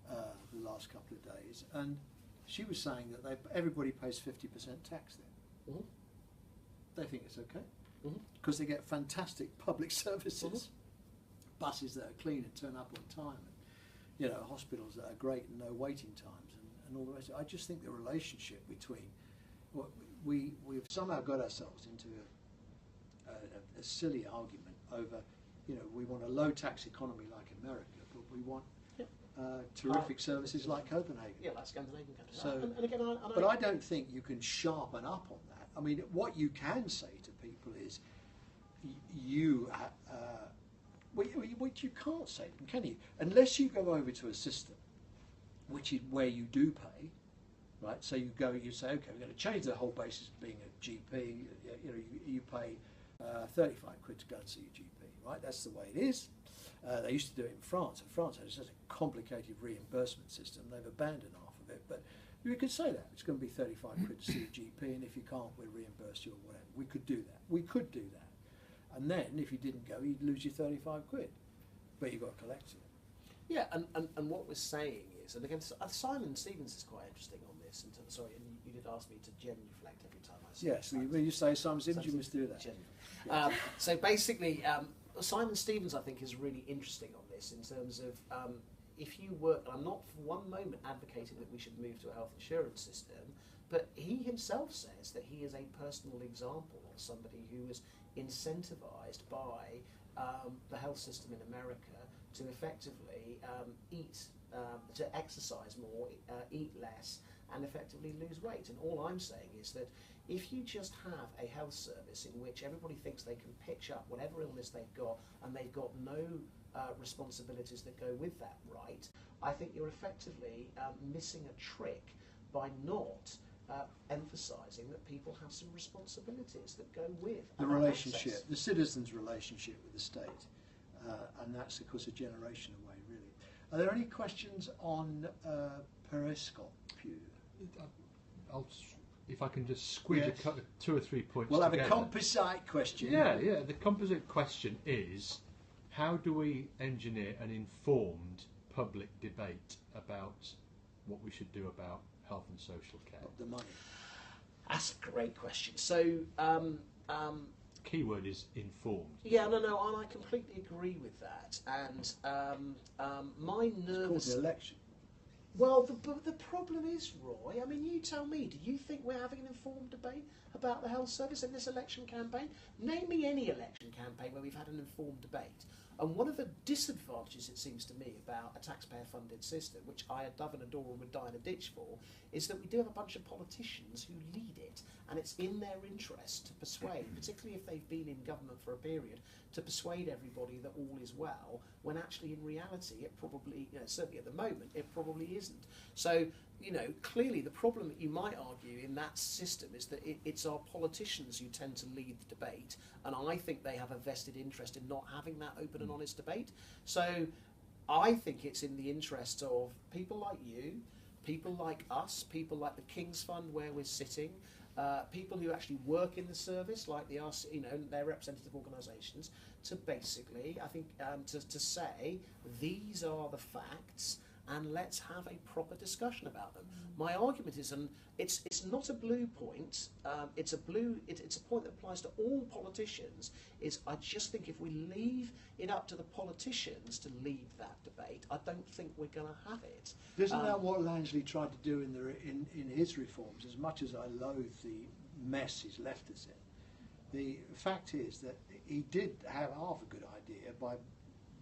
the last couple of days, and she was saying that everybody pays 50% tax there. Mm-hmm. They think it's okay Mm-hmm. because they get fantastic public services, buses that are clean and turn up on time, and you know, hospitals that are great and no waiting times, and all the rest. I just think the relationship between we've somehow got ourselves into a silly argument over, you know, we want a low tax economy like America, but we want terrific services like Copenhagen. Yeah, like Scandinavian countries. So, and again, but I don't think you can sharpen up on that. I mean, what you can say to people is, what you can't say to them, can you? Unless you go over to a system, which is where you do pay, right? So you say, okay, we're going to change the whole basis of being a GP. You know, you pay 35 quid to go and see your GP, right? That's the way it is. They used to do it in France. And France has such a complicated reimbursement system. They've abandoned half of it. But we could say that. It's going to be 35 quid to see a GP, and if you can't, we'll reimburse you or whatever. We could do that. We could do that. And then, if you didn't go, you'd lose your 35 quid. But you've got to collect it. Yeah, and what we're saying is, and again, Simon Stevens is quite interesting on this. And sorry, and you did ask me to genuflect every time I say Yes, when you say Simon Stevens, you must do that. Yes. So basically, Simon Stevens, I think, is really interesting on this in terms of if you work. I'm not for one moment advocating that we should move to a health insurance system, but he himself says that he is a personal example of somebody who was incentivised by the health system in America to effectively to exercise more, eat less, and effectively lose weight. And all I'm saying is that if you just have a health service in which everybody thinks they can pitch up whatever illness they've got and they've got no responsibilities that go with that, right, I think you're effectively missing a trick by not emphasising that people have some responsibilities that go with the relationship, access. The citizen's relationship with the state, and that's, of course, a generation away, really. Are there any questions on Periscope? If I can just squeeze Yes. 2 or 3 points We'll have together. a composite question. Yeah. The composite question is, how do we engineer an informed public debate about what we should do about health and social care? Not the money. That's a great question. So, Keyword is informed. yeah, no, and I completely agree with that. And my It's nervous. called the election. Well, the problem is, Roy, I mean, you tell me, do you think we're having an informed debate about the health service in this election campaign? Name me any election campaign where we've had an informed debate. And one of the disadvantages, it seems to me, about a taxpayer-funded system, which I love and adore and would die in a ditch for, is that we do have a bunch of politicians who lead it, and it's in their interest to persuade, particularly if they've been in government for a period, to persuade everybody that all is well, when actually in reality it probably, certainly at the moment, it probably isn't. So, clearly the problem that you might argue in that system is that it's our politicians who tend to lead the debate, and I think they have a vested interest in not having that open and honest debate. So I think it's in the interest of people like you, people like us, people like the King's Fund where we're sitting, people who actually work in the service, like the RC, their representative organisations, to basically, I think, to say these are the facts and let's have a proper discussion about them. My argument is, and it's not a blue point. It's a point that applies to all politicians. Is I just think if we leave it up to the politicians to lead that debate, I don't think we're going to have it. Isn't that what Langley tried to do in his reforms? As much as I loathe the mess he's left us in, the fact is that he did have half a good idea by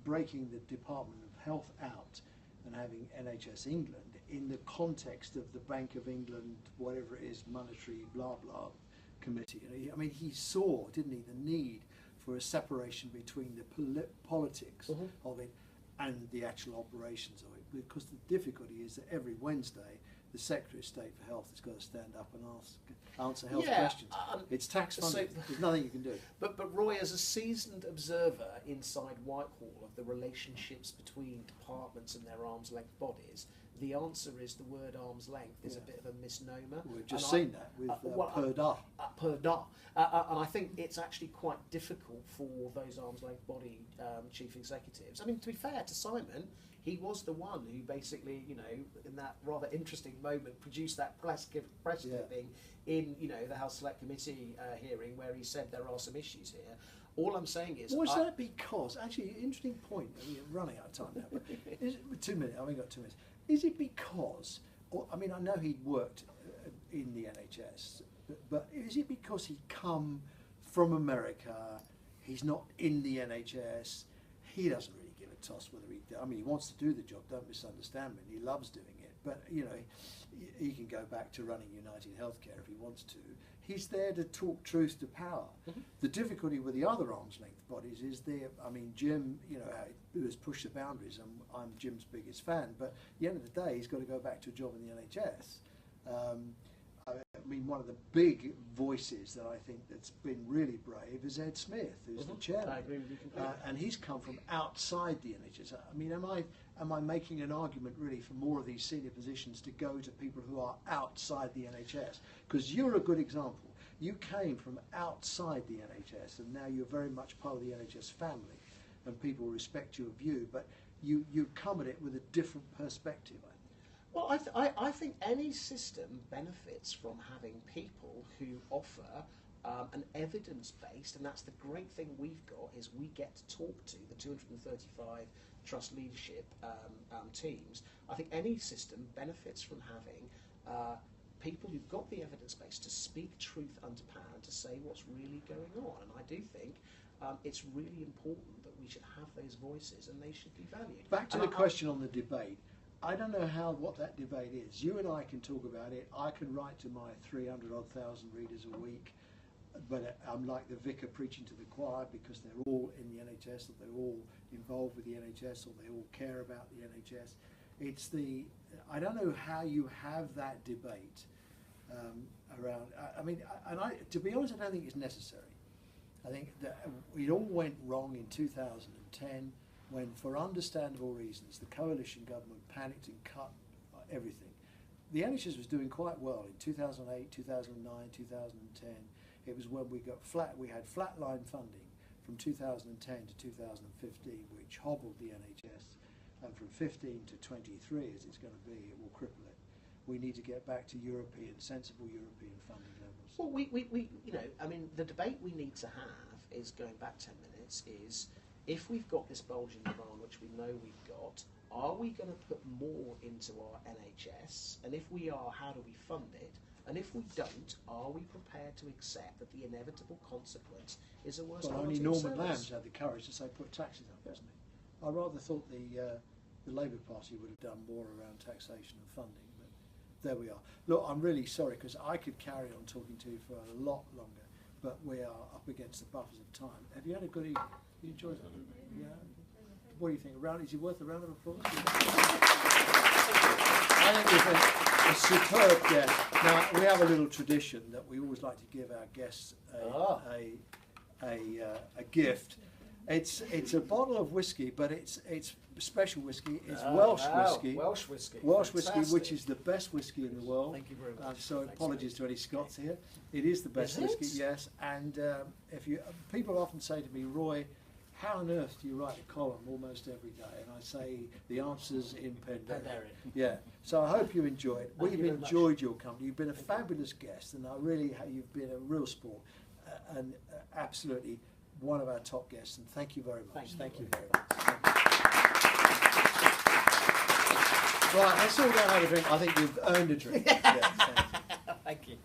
breaking the Department of Health out and having NHS England in the context of the Bank of England, whatever it is, monetary blah blah committee. I mean, he saw, didn't he, the need for a separation between the politics of it and the actual operations of it, because the difficulty is that every Wednesday the Secretary of State for Health has got to stand up and answer health Yeah, questions. It's tax funded. There's nothing you can do. But Roy, as a seasoned observer inside Whitehall of the relationships between departments and their arm's length bodies, the answer is the word arm's length is a bit of a misnomer. We've just seen that with per da. Per da. And I think it's actually quite difficult for those arm's length body chief executives. I mean, to be fair to Simon, he was the one who basically, you know, in that rather interesting moment, produced that press clipping in, you know, the House Select Committee hearing where he said there are some issues here. All I'm saying is... Was that because, actually, interesting point, we're running out of time now, but is it, 2 minutes, I've only got 2 minutes. Is it because, or, I mean, I know he'd worked in the NHS, but is it because he'd come from America, he's not in the NHS, he doesn't really give a toss whether he wants to do the job, don't misunderstand me, and he loves doing it, but, you know, he can go back to running United Healthcare if he wants to. He's there to talk truth to power. Mm-hmm. The difficulty with the other arm's length bodies is Jim, you know, who has pushed the boundaries, and I'm Jim's biggest fan, but at the end of the day, he's got to go back to a job in the NHS. I mean, one of the big voices that I think that's been really brave is Ed Smith, who's the chairman. I agree with you completely. And he's come from outside the NHS. I mean, am I making an argument really for more of these senior positions to go to people who are outside the NHS? Because you're a good example. You came from outside the NHS, and now you're very much part of the NHS family, and people respect your view, but you come at it with a different perspective, I think. Well, I think any system benefits from having people who offer an evidence-based, and that's the great thing we've got, is we get to talk to the 235 trust leadership teams. I think any system benefits from having people who've got the evidence base to speak truth under power and to say what's really going on. And I do think it's really important that we should have those voices and they should be valued. Back to the question on the debate. I don't know what that debate is. You and I can talk about it. I can write to my 300,000 readers a week, but I'm like the vicar preaching to the choir because they're all in the NHS, or they're all involved with the NHS, or they all care about the NHS. I don't know how you have that debate around. To be honest, I don't think it's necessary. I think that it all went wrong in 2010 when, for understandable reasons, the coalition government panicked and cut everything. The NHS was doing quite well in 2008, 2009, 2010. It was when we had flatline funding from 2010 to 2015, which hobbled the NHS. And from 15 to 23, as it's going to be, it will cripple it. We need to get back to sensible European funding levels. Well, the debate we need to have is, going back 10 minutes, is if we've got this bulging demand, which we know we've got, are we going to put more into our NHS? And if we are, how do we fund it? And if we don't, are we prepared to accept that the inevitable consequence is a worse quality only of Norman service? Lamb's had the courage to say put taxes up, hasn't he? I rather thought the Labour Party would have done more around taxation and funding, but there we are. Look, I'm really sorry because I could carry on talking to you for a lot longer, but we are up against the buffers of time. Have you had a good evening? You enjoyed it? Yeah. What do you think? Is it worth a round of applause? I think we've been a superb guest. Now, we have a little tradition that we always like to give our guests a gift. It's a bottle of whiskey, but it's special whiskey. It's Welsh whiskey. Welsh whiskey. Welsh whiskey, which is the best whiskey in the world. Thank you very much. So apologies to any Scots here. It is the best whiskey, yes. And people often say to me, Roy, how on earth do you write a column almost every day? And I say the answer's in Penderyn. Yeah. So I hope you enjoy it. We've enjoyed your company. You've been a fabulous guest, and you've been a real sport, and absolutely one of our top guests. And thank you very much. Thank you very much. Right, let's all go and have a drink. I think you've earned a drink. Yeah, thank you. Thank you.